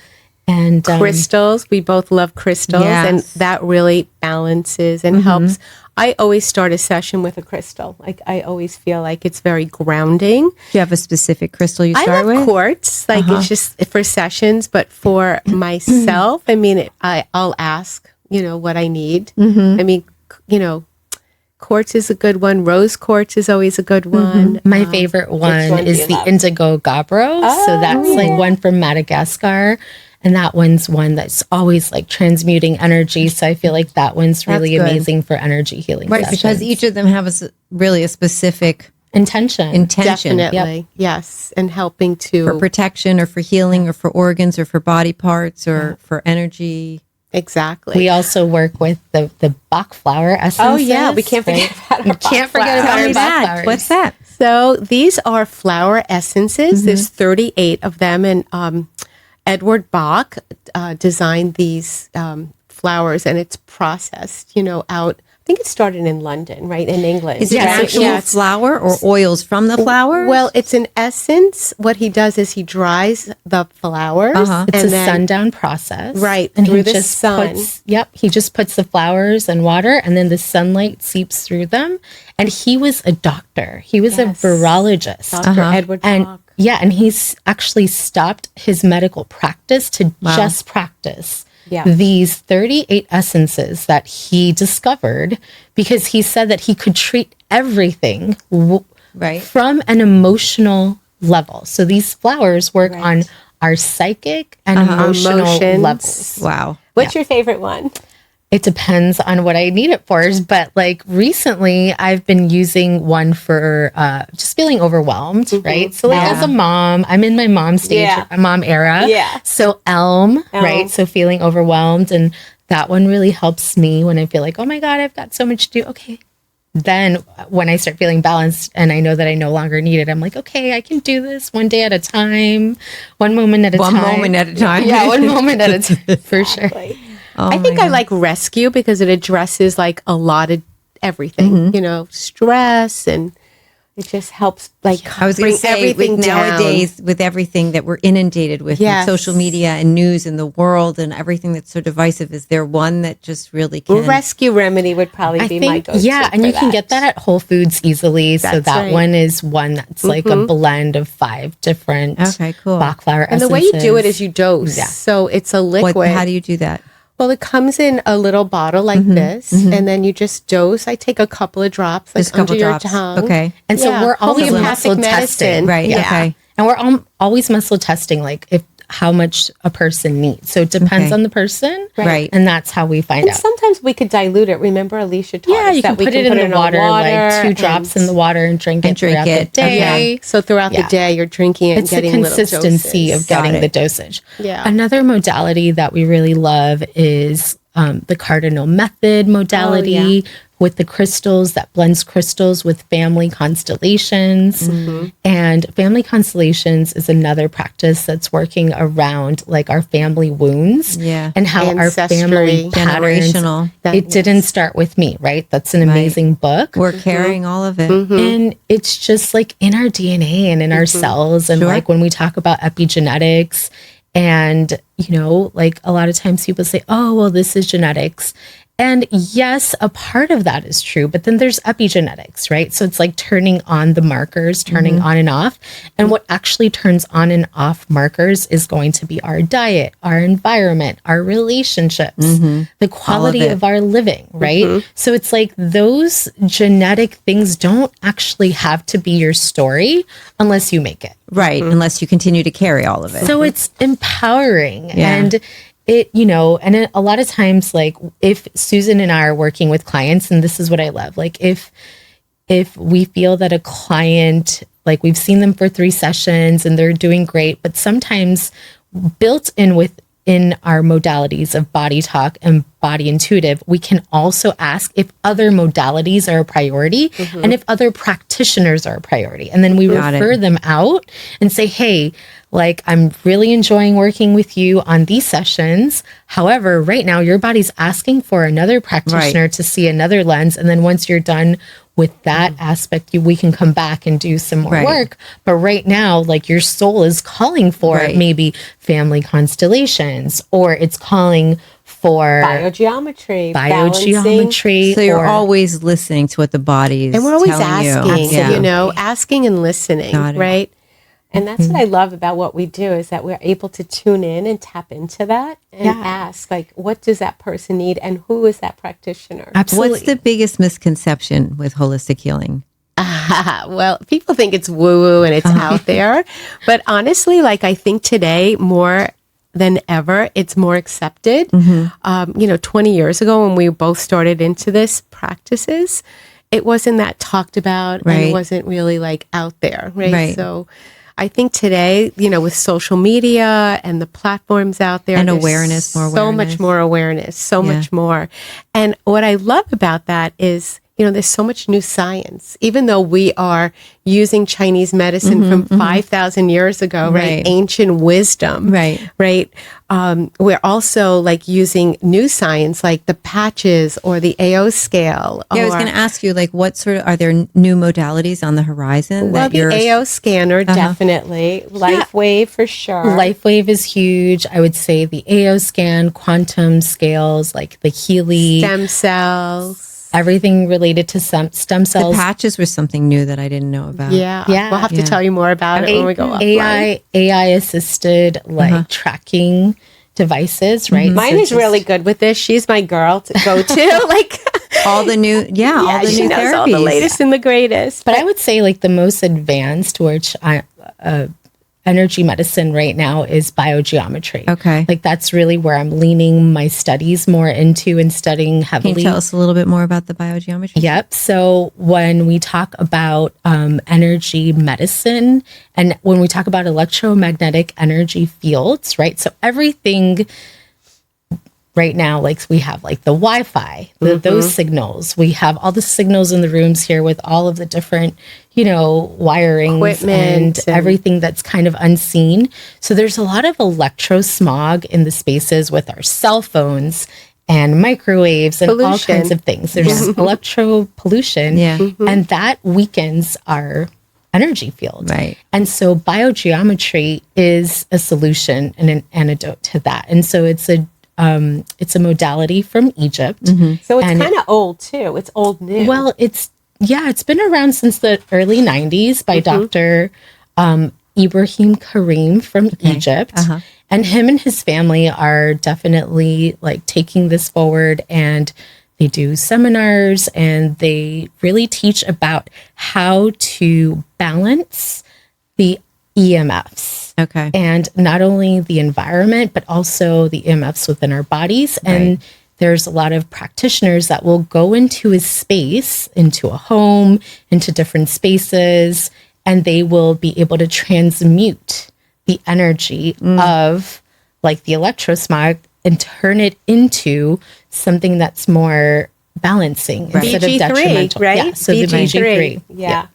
And crystals, we both love crystals, and that really balances and helps. I always start a session with a crystal. Like I always feel like it's very grounding. Do you have a specific crystal you start with? I love quartz. Like it's just for sessions, but for myself, I mean, I'll ask, what I need. I mean, quartz is a good one. Rose quartz is always a good one. My favorite one is the indigo gabbro. So that's like one from Madagascar. And that one's one that's always like transmuting energy. So I feel like that one's really amazing for energy healing. Right, sessions. because each of them have really a specific intention. Definitely. Yes. And helping to for protection or for healing or for organs or for body parts or for energy. Exactly. We also work with the Bach flower essences. Oh yeah, we can't forget about our can't forget about our Bach flowers. What's that? So these are flower essences. There's 38 of them, and Edward Bach designed these flowers, and it's processed, out. I think it started in London, right, in England. Is it actual flower or oils from the flowers? Well, it's an essence. What he does is he dries the flowers. It's a sundown process. Right, and through the sun. He just puts the flowers in water, and then the sunlight seeps through them. And he was a doctor. He was a virologist. Dr. Edward Bach. Yeah, and he's actually stopped his medical practice to just practice these 38 essences that he discovered, because he said that he could treat everything from an emotional level. So these flowers work on our psychic and emotional levels. Wow. What's your favorite one? It depends on what I need it for. But like recently, I've been using one for just feeling overwhelmed, right? So like as a mom, I'm in my mom stage, mom era. Yeah. So elm, right? So feeling overwhelmed. And that one really helps me when I feel like, oh my God, I've got so much to do. Okay. Then when I start feeling balanced and I know that I no longer need it, I'm like, okay, I can do this one day at a time, one moment at a time. One moment at a time. Yeah, one moment at a time, for sure. I think I like rescue because it addresses like a lot of everything, stress and It just helps I was going to say, everything with nowadays, with everything that we're inundated with, Yes. social media and news and the world and everything that's so divisive, is there one that just really can? Rescue Remedy would probably be my go-to. Yeah, and you can get that at Whole Foods easily. So that right. one is one that's like a blend of 5 different Bach flower And essences. the way you do it is you dose. Yeah. So it's a liquid. How do you do that? Well, it comes in a little bottle like this, and then you just dose. I take a couple of drops, like Just a couple under your drops. tongue. Okay. And so we're always muscle testing. Right. Yeah. Okay. And we're always muscle testing, like how much a person needs. So it depends on the person. Right. And that's how we find And out. sometimes we could dilute it. Remember, Alicia taught us You that can we put can it in the water, like 2 drops and- in the water and drink it throughout the day. Yeah. So throughout the day, you're drinking it and It's the getting little consistency doses. of getting the dosage. Yeah. Another modality that we really love is the cardinal method modality with the crystals, that blends crystals with family constellations. And family constellations is another practice that's working around like our family wounds and how Ancestry. our family patterns. Generational. It didn't start with me, right? That's an amazing book. We're carrying all of it. And it's just like in our DNA and in our cells. And like when we talk about epigenetics, and, you know, like a lot of times people say, oh, well, this is genetics. And yes, a part of that is true, but then there's epigenetics, right? So it's like turning on the markers, turning on and off. And what actually turns on and off markers is going to be our diet, our environment, our relationships, the quality of our living, right? So it's like those genetic things don't actually have to be your story unless you make it. Right. Unless you continue to carry all of it. So it's empowering. And it, you know, and a lot of times, like if Susan and I are working with clients, and this is what I love, like if we feel that a client, like we've seen them for 3 sessions and they're doing great, but sometimes built in within our modalities of body talk and body intuitive, we can also ask if other modalities are a priority and if other practitioners are a priority. And then we refer them out and say, hey, like, I'm really enjoying working with you on these sessions. However, right now your body's asking for another practitioner to see another lens. And then once you're done with that aspect, we can come back and do some more work. But right now, like your soul is calling for maybe family constellations, or it's calling for biogeometry. Balancing. So you're always listening to what the body is and we're always telling asking, you know, asking and listening, right? And that's what I love about what we do, is that we're able to tune in and tap into that and ask, like, what does that person need and who is that practitioner? Absolutely. What's the biggest misconception with holistic healing? Well, people think it's woo-woo and it's out there. But honestly, like, I think today more than ever, it's more accepted. You know, 20 years ago when we both started into this practices, it wasn't that talked about and it wasn't really like out there, right? So I think today, you know, with social media and the platforms out there, and awareness, more awareness. So much more awareness, so much more. And what I love about that is, you know, there's so much new science, even though we are using Chinese medicine from 5,000 years ago, right? Ancient wisdom, right? We're also like using new science, like the patches or the AO scale. Yeah, I was going to ask you, like, what sort of, are there new modalities on the horizon? Well, the AO scanner, definitely. LifeWave for sure. LifeWave is huge. I would say the AO scan, quantum scales, like the Healy. Stem cells. Everything related to stem cells. The patches were something new that I didn't know about. Yeah. We'll have to tell you more about it when we go offline. AI assisted like tracking devices, right? Mine is really good with this. She's my girl to go to. Like all the new, all the she new knows therapies. all the latest and the greatest. But I would say like the most advanced, which energy medicine right now is biogeometry. Okay. Like that's really where I'm leaning my studies more into and studying heavily. Can you tell us a little bit more about the biogeometry? Yep. So when we talk about energy medicine and when we talk about electromagnetic energy fields, right? So everything right now, like we have like the Wi-Fi, those signals. We have all the signals in the rooms here with all of the different, you know, wirings equipment and everything that's kind of unseen. So there's a lot of electro smog in the spaces with our cell phones and microwaves and all Pollution. kinds of things. There's electro pollution, and that weakens our energy field. Right. And so biogeometry is a solution and an antidote to that. And so it's a modality from Egypt. So it's kind of old too. It's old new. Well, it's been around since the early 90s by Dr. Ibrahim Karim from Egypt. And him and his family are definitely like taking this forward, and they do seminars and they really teach about how to balance the EMFs. Okay. And not only the environment, but also the EMFs within our bodies. And there's a lot of practitioners that will go into a space, into a home, into different spaces, and they will be able to transmute the energy of like the electrosmog and turn it into something that's more balancing instead of BG3, detrimental. right? Yeah, so the BG3. Yeah.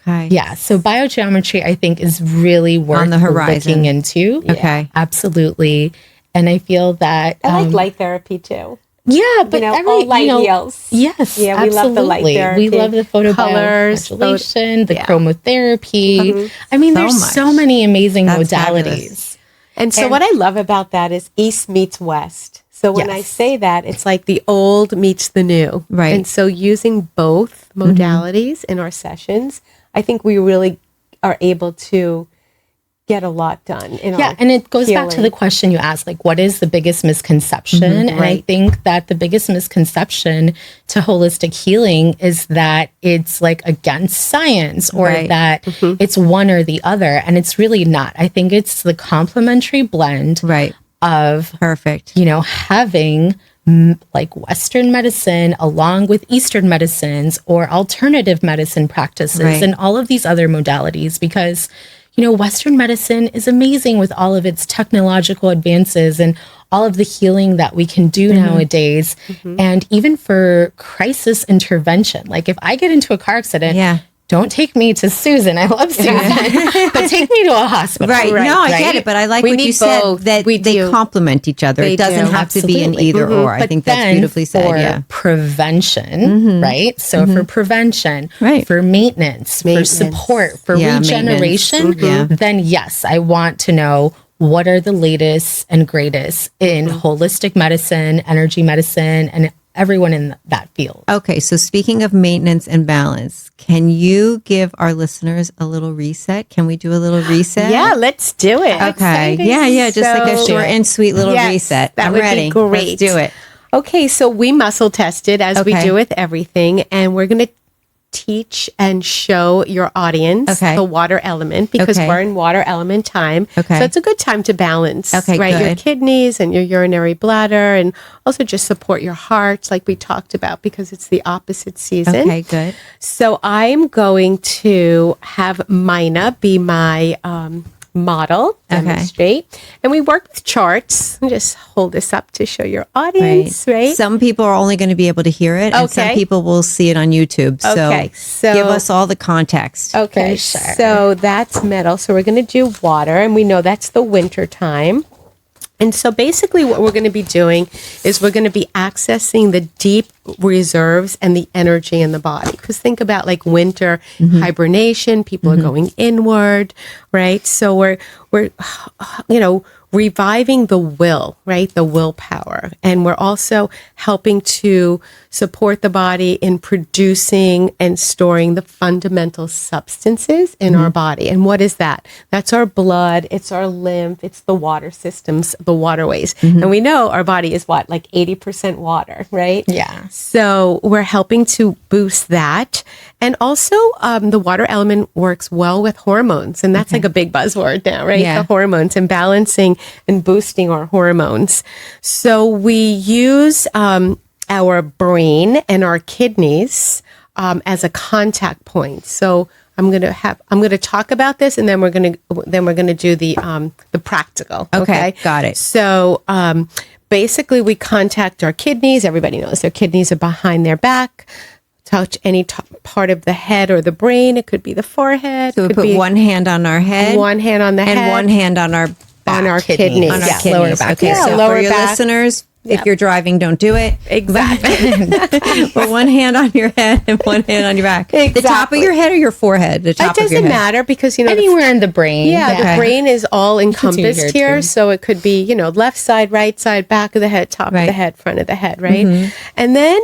Okay. Yeah. So biogeometry, I think, is really worth On the horizon. looking into. Okay. Absolutely. And I feel that I like light therapy too. yeah, but all light heals. Yes, Yeah, we love the light absolutely. therapy. We love the Colors, photobiomodulation, the yeah. chromotherapy. I mean, So there's much. so many amazing That's modalities. fabulous. And so what I love about that is East meets West. So when I Yes. say that, it's like the old meets the new. Right. And so using both modalities in our sessions, I think we really are able to get a lot done. Yeah, and it goes back to healing. the question you asked, like, what is the biggest misconception? And I right. think that the biggest misconception to holistic healing is that it's like against science or Right. that it's one or the other. And it's really not. I think it's the complementary blend Right. of, Perfect. you know, having like Western medicine along with Eastern medicines or alternative medicine practices Right. and all of these other modalities, because you know, Western medicine is amazing with all of its technological advances and all of the healing that we can do nowadays. And even for crisis intervention, like if I get into a car accident, Yeah. don't take me to Susan. I love Susan, but take me to a hospital. Right. No, I get right? it, but I like We what you need said both. that We they do. complement each other. They It doesn't do. have to be an Absolutely. either or. I But think that's then beautifully said. for Yeah. prevention, right? So for prevention, Right. for maintenance, for support, for Yeah, regeneration, maintenance. Yeah. then yes, I want to know what are the latest and greatest in holistic medicine, energy medicine, and everyone in that field. Okay, so speaking of maintenance and balance, can you give our listeners a little reset? Can we do a little reset? Yeah, let's do it. Okay. Yeah. Just like a So- short and sweet little Yes, reset. that I'm would be ready. great. Let's do it. Okay, so we muscle tested as we Okay. do with everything, and we're going to teach and show your audience Okay. the water element because Okay. we're in water element time. Okay. So it's a good time to balance, Okay, right? Your good. kidneys and your urinary bladder, and also just support your heart, like we talked about, because it's the opposite season. Okay, good. So I'm going to have Maina be my model, demonstrate. And we work with charts. I'll just hold this up to show your audience, right? Some people are only going to be able to hear it, and some Okay. people will see it on YouTube. Okay, so- give us all the context. Okay, sure. so that's metal. So we're going to do water, and we know that's the winter time. And so basically what we're going to be doing is we're going to be accessing the deep reserves and the energy in the body. Because think about like winter hibernation, people are going inward, right? So we're reviving the will, right? The willpower. And we're also helping to support the body in producing and storing the fundamental substances in our body. And what is that? That's our blood, it's our lymph, it's the water systems, the waterways. And we know our body is what, like 80% water, right? Yeah. So we're helping to boost that. And also the water element works well with hormones. And that's like a big buzzword now, right? Yeah. The hormones and balancing and boosting our hormones. So we use our brain and our kidneys as a contact point. So I'm going to talk about this, and then we're going to do the practical. Okay, got it. So basically, we contact our kidneys. Everybody knows their kidneys are behind their back. Touch any part of the head or the brain. It could be the forehead. So we could put be one hand on our head, one hand on the and head, one hand on our back. on our kidneys. kidneys. On our Yeah, kidneys. lower back. Okay, Yeah, so lower for your back. listeners, If you're driving, don't do it. Exactly. Put one hand on your head and one hand on your back. Exactly. The top of your head or your forehead? The top It of your doesn't head. matter because, Anywhere in the brain. the brain is all encompassed here. too. So it could be, left side, right side, back of the head, top of the head, front of the head, right? And then,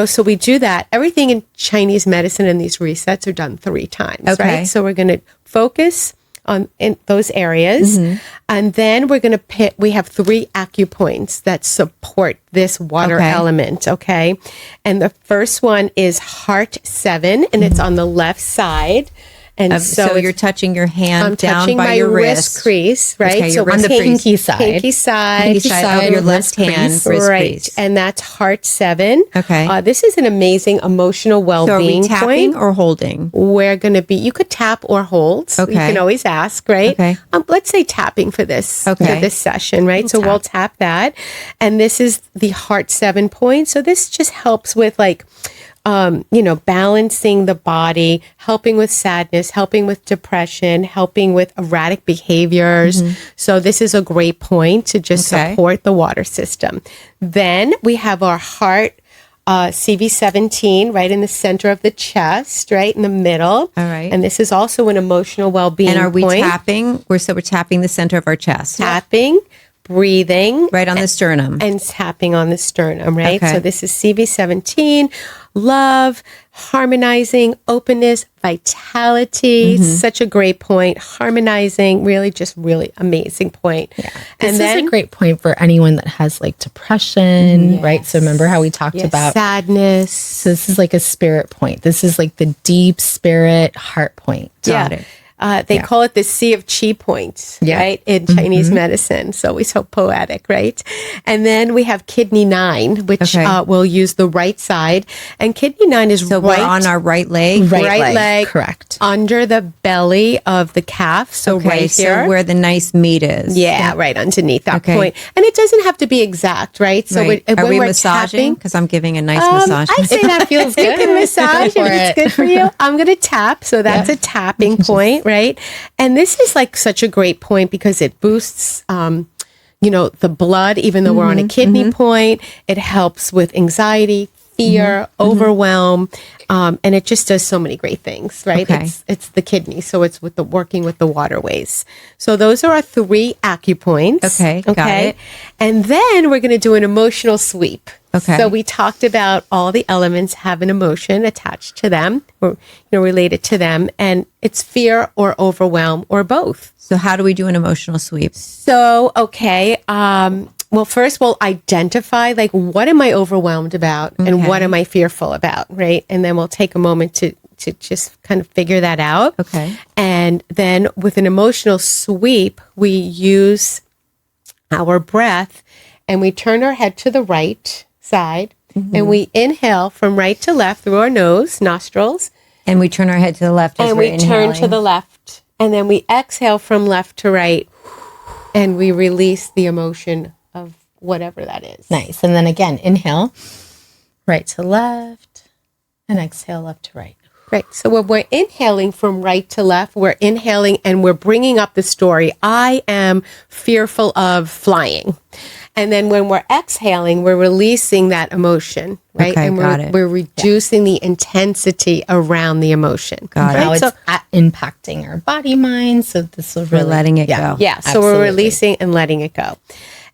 so we do that. Everything in Chinese medicine and these resets are done 3 times, right? So we're going to focus in those areas. And then we're going to we have 3 acupoints that support this water element. Okay. And the first one is Heart 7, and it's on the left side. And so you're touching your hand I'm down touching by my your wrist crease, right? Okay, so your on the wrist pinky side. pinky side of your left hand, wrist right? crease. And that's Heart 7. Okay. This is an amazing emotional So are we well-being tapping point. or holding? We're going to be, you could tap or hold. Okay. You can always ask, right? Okay. Let's say tapping for this, session, right? We'll tap that. And this is the Heart 7 point. So this just helps with balancing the body, helping with sadness, helping with depression, helping with erratic behaviors. So this is a great point to just support the water system. Then we have our heart CV17 right in the center of the chest, right in the middle. All right. And this is also an emotional well-being And are we point. tapping? We're tapping the center of our chest. Tapping, breathing. Right on the sternum. And tapping on the sternum, right? Okay. So this is CV17, love, harmonizing, openness, vitality. Such a great point. Harmonizing, really amazing point. Yeah. This is a great point for anyone that has like depression, right? So remember how we talked about sadness. So this is like a spirit point. This is like the deep spirit heart point. Got it. They call it the Sea of Chi point, right, in Chinese medicine. So it's so poetic, right? And then we have kidney 9, which we'll use the right side. And kidney 9 is we're on our right leg. Right leg, correct. Under the belly of the calf. So right here. So where the nice meat is. Yeah, right underneath that point. And it doesn't have to be exact, right? So when we're we're massaging? Because I'm giving a nice massage. I say that feels good. You can massage if it's good for you. I'm going to tap. So that's a tapping point, right? And this is like such a great point because it boosts, the blood, even though we're on a kidney point. It helps with anxiety, fear, overwhelm. And it just does so many great things, right? Okay. It's the kidney. So it's working with the waterways. So those are our 3 acupoints. Okay. Got it. And then we're going to do an emotional sweep. Okay. So we talked about all the elements have an emotion attached to them or related to them, and it's fear or overwhelm or both. So how do we do an emotional sweep? So, well, first we'll identify like what am I overwhelmed about and what am I fearful about, right? And then we'll take a moment to just kind of figure that out. Okay. And then with an emotional sweep, we use our breath and we turn our head to the right side and we inhale from right to left through our nose, nostrils. And we turn our head to the left as And we're we turn to the left. And then we exhale from left to right and we release the emotion of whatever that is. Nice. And then again, inhale, right to left, and exhale left to right. Right. So when we're inhaling from right to left, we're inhaling and we're bringing up the story. I am fearful of flying. And then when we're exhaling, we're releasing that emotion, right? Okay, and we're reducing the intensity around the emotion. Got it. Now it's impacting our body, mind. So this will really... We're letting it go. Yeah. So we're releasing and letting it go.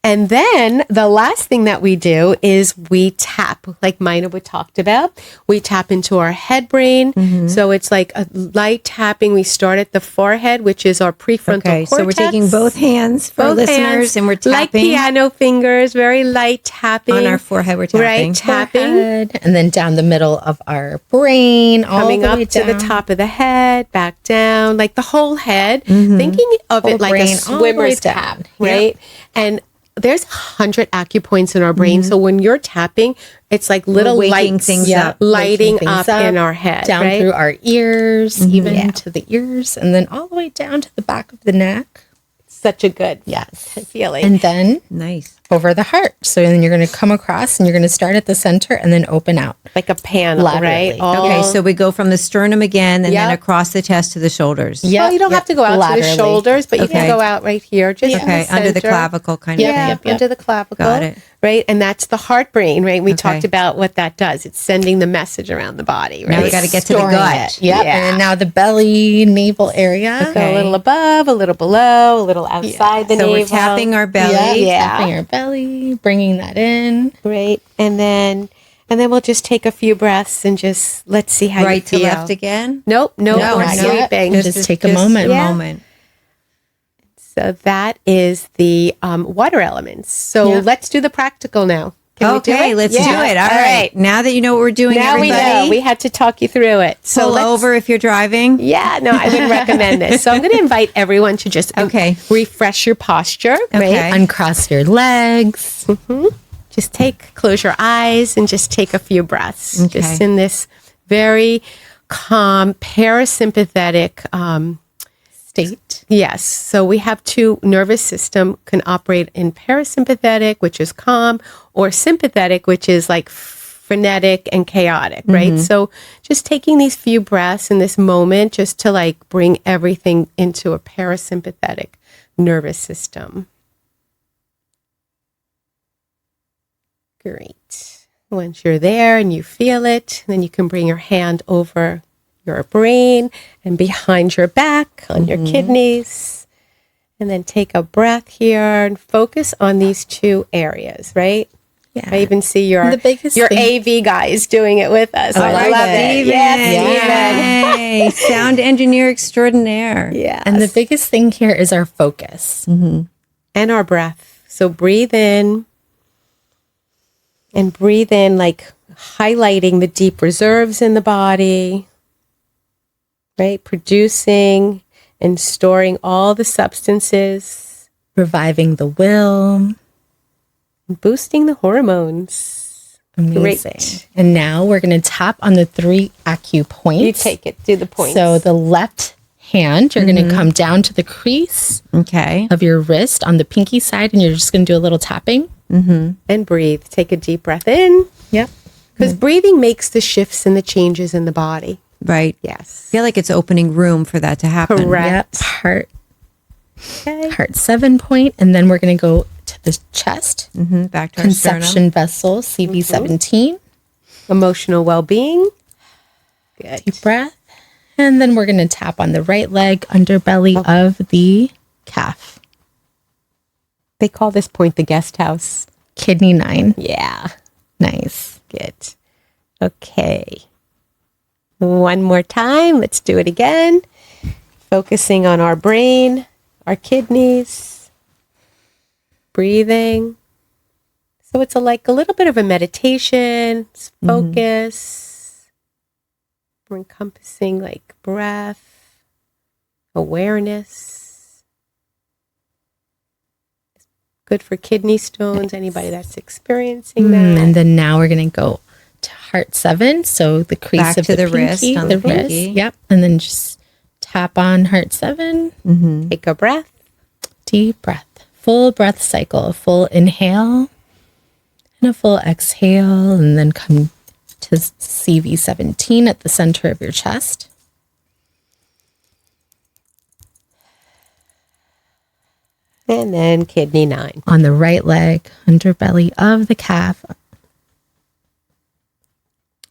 And then the last thing that we do is we tap, like Maina would talked about. We tap into our head brain. So it's like a light tapping. We start at the forehead, which is our prefrontal cortex. So we're taking both hands for Both listeners hands, and we're tapping. like piano fingers, very light tapping. On our forehead, we're tapping. Right, tapping. Forehead, and then down the middle of our brain, Coming up to the top of the head, back down, like the whole head. Thinking of Whole it like a brain, all the way swimmer's down. tap, right? And there's 100 acupoints in our brain. So when you're tapping, it's like little waking lights things up. lighting Waking up things in our head, down right? through our ears, even to the ears, and then all the way down to the back of the neck. Such a good Yes. feeling. And then Nice. over the heart. So then you're going to come across and you're going to start at the center and then open out. Like a panel, Laterally. right? All- Okay, so we go from the sternum again and then Yep. across the chest to the shoulders. Yep, well, you don't have to go out to the laterally. shoulders, but you Okay. can go out right here, just in Okay, under the center. clavicle kind of Yeah, thing. under the clavicle. Got it. Right, and that's the heart brain, right? We Okay. talked about what that does. It's sending the message around the body, right? Now we got to get to the Storing gut. it. Yep. Yeah. And now the belly, navel area. Go a little above, a little below, a little outside the So navel. we're tapping our belly. Yeah. Tapping our belly, bringing that in. Great. And then we'll just take a few breaths and just let's see how Right you to feel. left again. Nope, No, we're not yet. sweeping. Just take a moment. Yeah. moment. So that is the water elements. So Yeah. let's do the practical now. Can we do Okay, it? let's Yeah. do it. All right. Now that you know what we're doing, Now we everybody, know. We had to talk you through it. So pull let's over if you're driving. Yeah, no, I would recommend this. So I'm going to invite everyone to just Okay. refresh your posture, Okay. right? Uncross your legs. Just close your eyes and just take a few breaths. Okay. Just in this very calm, parasympathetic State. yes. So we have two nervous system can operate in parasympathetic, which is calm, or sympathetic, which is like frenetic and chaotic, right? So just taking these few breaths in this moment just to like bring everything into a parasympathetic nervous system. Great. Once you're there and you feel it, then you can bring your hand over your brain and behind your back on your kidneys. And then take a breath here and focus on these two areas, right? Yeah. I even see your The biggest your thing- AV guy is doing it with us. I love love it. it. Steven. Yes, Yay. Sound engineer extraordinaire. Steven. Yes. And the biggest thing here is our focus. and our breath. So breathe in and breathe in, like highlighting the deep reserves in the body, right? Producing and storing all the substances, Reviving the will. boosting the hormones. Amazing. Great. And now we're going to tap on the 3 acupoints. You take it, do the points. So the left hand, you're going to come down to the crease Okay. of your wrist on the pinky side, and you're just going to do a little tapping. and breathe. Take a deep breath in, Yep. because breathing makes the shifts and the changes in the body. Right. Yes. I feel like it's opening room for that to happen. Correct. Yep. Okay. Heart 7 point, and then we're going to go to the chest. Back to our Conception sternum. vessel, CV17. Emotional well-being. Good. Deep breath. And then we're going to tap on the right leg, underbelly of the calf. They call this point the guest house. Kidney 9. Yeah. Nice. Good. Okay. One more time. Let's do it again. Focusing on our brain, our kidneys, breathing. So it's like a little bit of a meditation, it's focus. We're encompassing like breath, awareness. Good for kidney stones, anybody that's experiencing that. And then now we're going to go to heart 7. So the crease Back of to the the wrist, pinky, on the the wrist. pinky. Yep. And then just tap on heart 7. Take a breath. Deep breath. Full breath cycle. A full inhale and a full exhale. And then come to CV17 at the center of your chest. And then kidney 9. On the right leg, underbelly of the calf.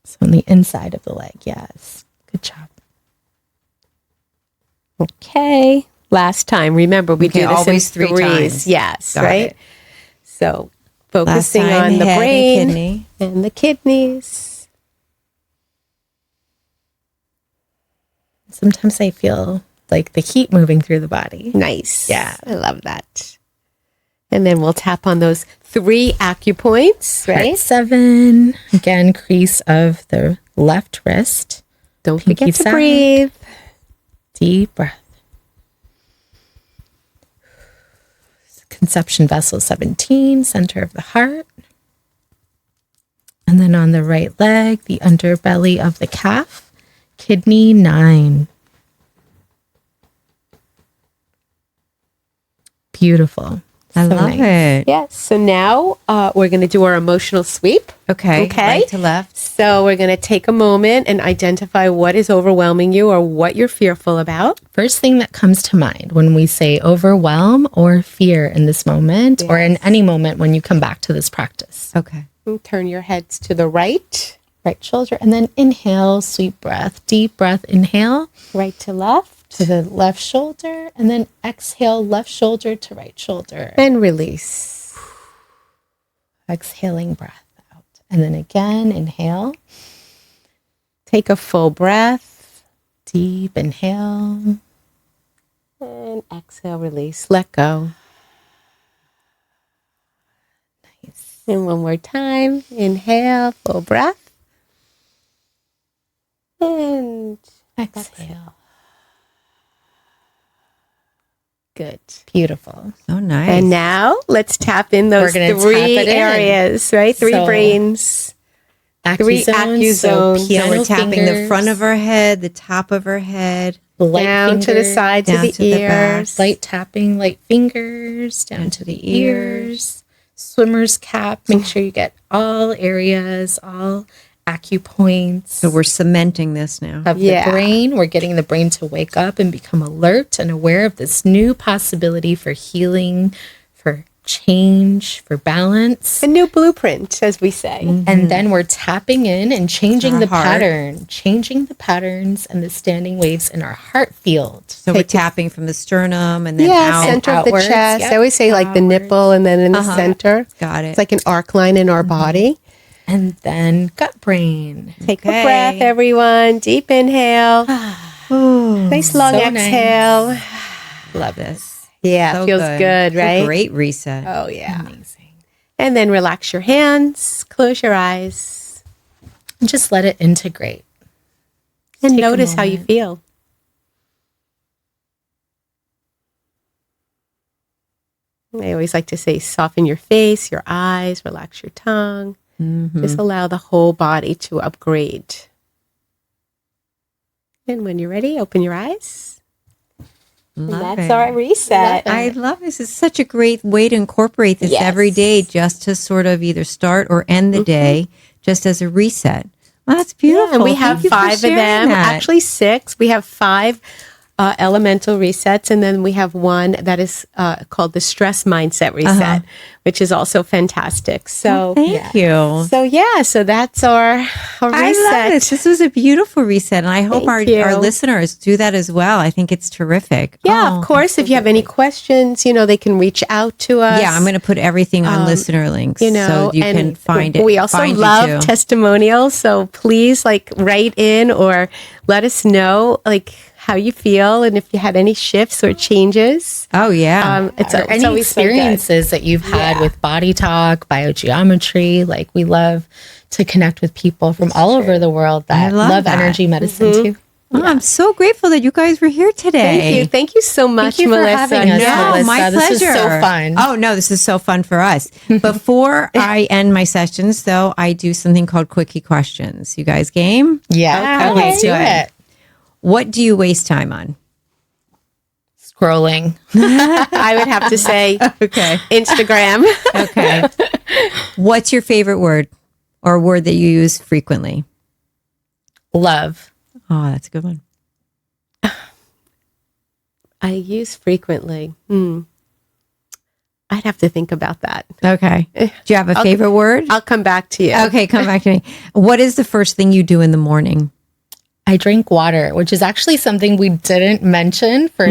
So on the inside of the leg. Yes. Good job. Okay. Last time. Remember, we Okay, do this always in 3 threes. times. Yes, Got right? it. So Last focusing time, on the head and brain kidney. and the kidneys. Sometimes I feel like the heat moving through the body. Nice. Yeah. I love that. And then we'll tap on those 3 acupoints, Heart right? 7. Again, crease of the left wrist. Don't Pinky forget to side. breathe. Deep breath. Conception vessel 17, center of the heart. And then on the right leg, the underbelly of the calf, kidney 9. Beautiful. I love it. Yes. So now we're going to do our emotional sweep. Okay. Right to left. So we're going to take a moment and identify what is overwhelming you or what you're fearful about. First thing that comes to mind when we say overwhelm or fear in this moment or in any moment when you come back to this practice. Okay. And turn your heads to the right shoulder, and then inhale, sweet breath, deep breath, inhale. Right to left. To the left shoulder, and then exhale, left shoulder to right shoulder. And release. Exhaling breath out. And then again, inhale. Take a full breath. Deep inhale. And exhale, release. Let go. Nice. And one more time. Inhale, full breath. And Exhale. good. Beautiful. So nice. And now let's tap in those We're gonna three tap it in. areas, right? Three So, brains. Three Accuzones. accuzones. So we're tapping the fingers, front of our head, the top of our head, light Down to the fingers, sides of down the to the back. ears. light tapping, light fingers down to the ears. Swimmer's cap. Make sure you get all areas, all acupoints. So we're cementing this now. Of Yeah. the brain. We're getting the brain to wake up and become alert and aware of this new possibility for healing, for change, for balance. A new blueprint, as we say. And then we're tapping in and changing Our the heart. pattern, changing the patterns and the standing waves in our heart field. So we're tapping from the sternum and then Yeah, out. center of the outwards, chest. yep. I always say like the nipple and then in the center. Got it. It's like an arc line in our body. And then gut brain. Take Okay. a breath, everyone. Deep inhale. Nice long So exhale. Love this. Yeah, So feels good, It's a right? great reset. Oh, yeah. Amazing. And then relax your hands, close your eyes, And just let it integrate. and Take a notice how you moment. feel. I always like to say soften your face, your eyes, relax your tongue. Just allow the whole body to upgrade. And when you're ready, open your eyes. Love And that's it. our reset. I love this. It's such a great way to incorporate this Yes. every day, just to sort of either start or end the day, just as a reset. Well, that's beautiful. Yeah, and we have Thank you for 5 of sharing them. that. Actually, 6. We have 5 elemental resets, and then we have one that is called the stress mindset reset, which is also fantastic. So, Thank you. so that's our reset. I love this. This was a beautiful reset, and I hope Thank our you. listeners do that as well. I think it's terrific. Yeah, Oh, of course. If you have any questions, they can reach out to us. Yeah, I'm going to put everything on listener links, so you and can find it. We also find you love too. testimonials, so please write in or let us know how you feel and if you had any shifts or changes. Oh yeah. It's Or any always so good. experiences that you've had with body talk, biogeometry. We love to connect with people from all over the world that love love that. energy medicine too. Oh, I'm so grateful that you guys were here today. Thank you so much, you for Melissa. having us, Yeah. Melissa. my This pleasure. is so fun. Oh no, this is so fun for us. Before I end my sessions, though, I do something called quickie questions. You guys game? Yeah, Okay. let's do Good. it. What do you waste time on? Scrolling. I would have to say Okay. Instagram. Okay. What's your favorite word or word that you use frequently? Love. Oh, that's a good one. I use frequently. I'd have to think about that. Okay. Do you have a favorite word? I'll come back to you. Okay, come back to me. What is the first thing you do in the morning? I drink water, which is actually something we didn't mention for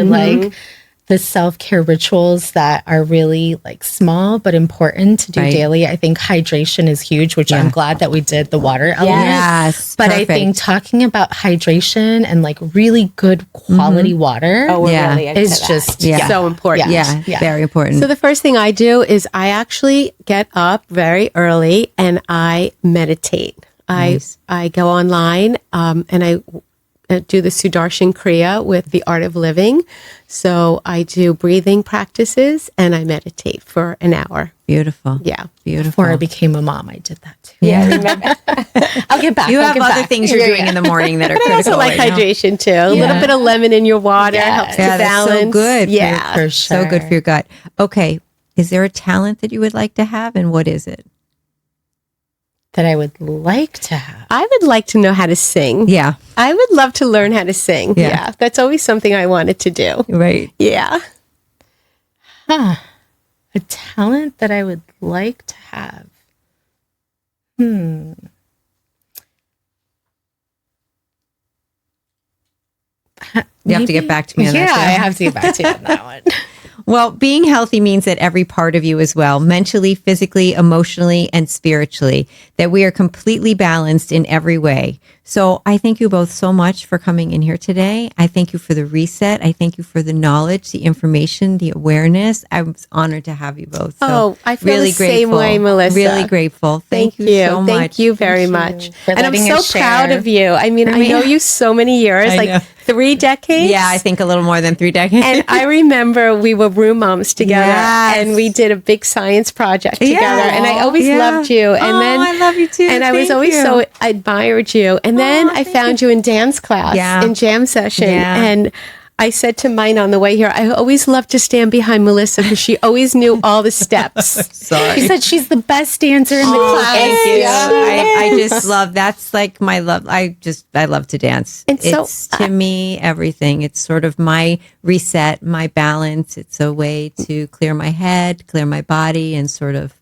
the self-care rituals that are really small but important to do Right. daily. I think hydration is huge, which I'm glad that we did the water element. Yes. But I think talking about hydration and really good quality water Oh, we're Yeah. really into is that. just so important. yeah, Yeah. very important. So the first thing I do is I actually get up very early and I meditate. Nice. I go online and I do the Sudarshan Kriya with the Art of Living. So I do breathing practices and I meditate for an hour. Beautiful. Yeah. Beautiful. before I became a mom, I did that too. Yeah. I'll get back. You I'll have get other back. things you're doing in the morning that are I critical. also like right now. hydration too. A little bit of lemon in your water helps to Yeah, that's balance. so good. Yeah. For So good sure. for your gut. Okay. Is there a talent that you would like to have, and what is it? That I would like to have. I would like to know how to sing. Yeah. I would love to learn how to sing. Yeah. That's always something I wanted to do. Right. Yeah. A talent that I would like to have. You have to get back to me on that. Yeah, too. I have to get back to you on that one. Well, being healthy means that every part of you as well, mentally, physically, emotionally, and spiritually, that we are completely balanced in every way. So I thank you both so much for coming in here today. I thank you for the reset. I thank you for the knowledge, the information, the awareness. I was honored to have you both. So I feel the same way, Melissa. Really grateful. Thank you so much. Thank you very much. for And I'm letting so us proud share. of you. I mean, I know you so many years, I like know. 3 decades. Yeah, I think a little more than 3 decades. And I remember we were room moms together, Yes. and we did a big science project together. And I always loved you. And then I love you too. And I was Thank always you. so admired you. And then I found you in dance class, in jam session. Yeah. And I said to Maina on the way here, I always loved to stand behind Melissa because she always knew all the steps. Sorry. She said she's the best dancer in the class. Thank you. Yeah. I just love, that's like my love. I love to dance. And so, it's to me everything. It's sort of my reset, my balance. It's a way to clear my head, clear my body, and sort of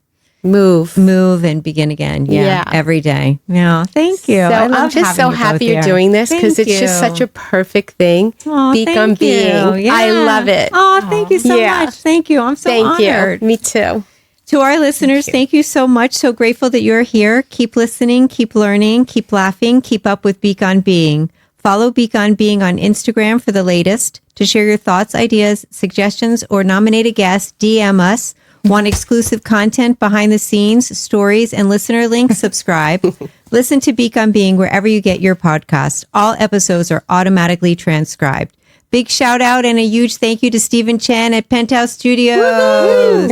move and begin again. Yeah. Every day. Yeah. Thank you. So I love I'm just so having you both happy you're here. doing this because Thank it's just you. such a perfect thing. Aw, Beek thank on you. being. Yeah. I love it. Oh, thank you so Yeah. much. Thank you. I'm so Thank honored. you. Me too. To our listeners, thank you so much. So grateful that you're here. Keep listening, keep learning, keep laughing, keep up with Beek on Being. Follow Beek on Being on Instagram for the latest. To share your thoughts, ideas, suggestions, or nominate a guest, DM us. Want exclusive content, behind the scenes, stories, and listener links? Subscribe. Listen to Beek on Being wherever you get your podcast. All episodes are automatically transcribed. Big shout out and a huge thank you to Stephen Chen at Penthouse Studios.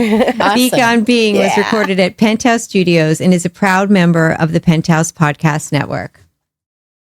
Beek on Being was recorded at Penthouse Studios and is a proud member of the Penthouse Podcast Network.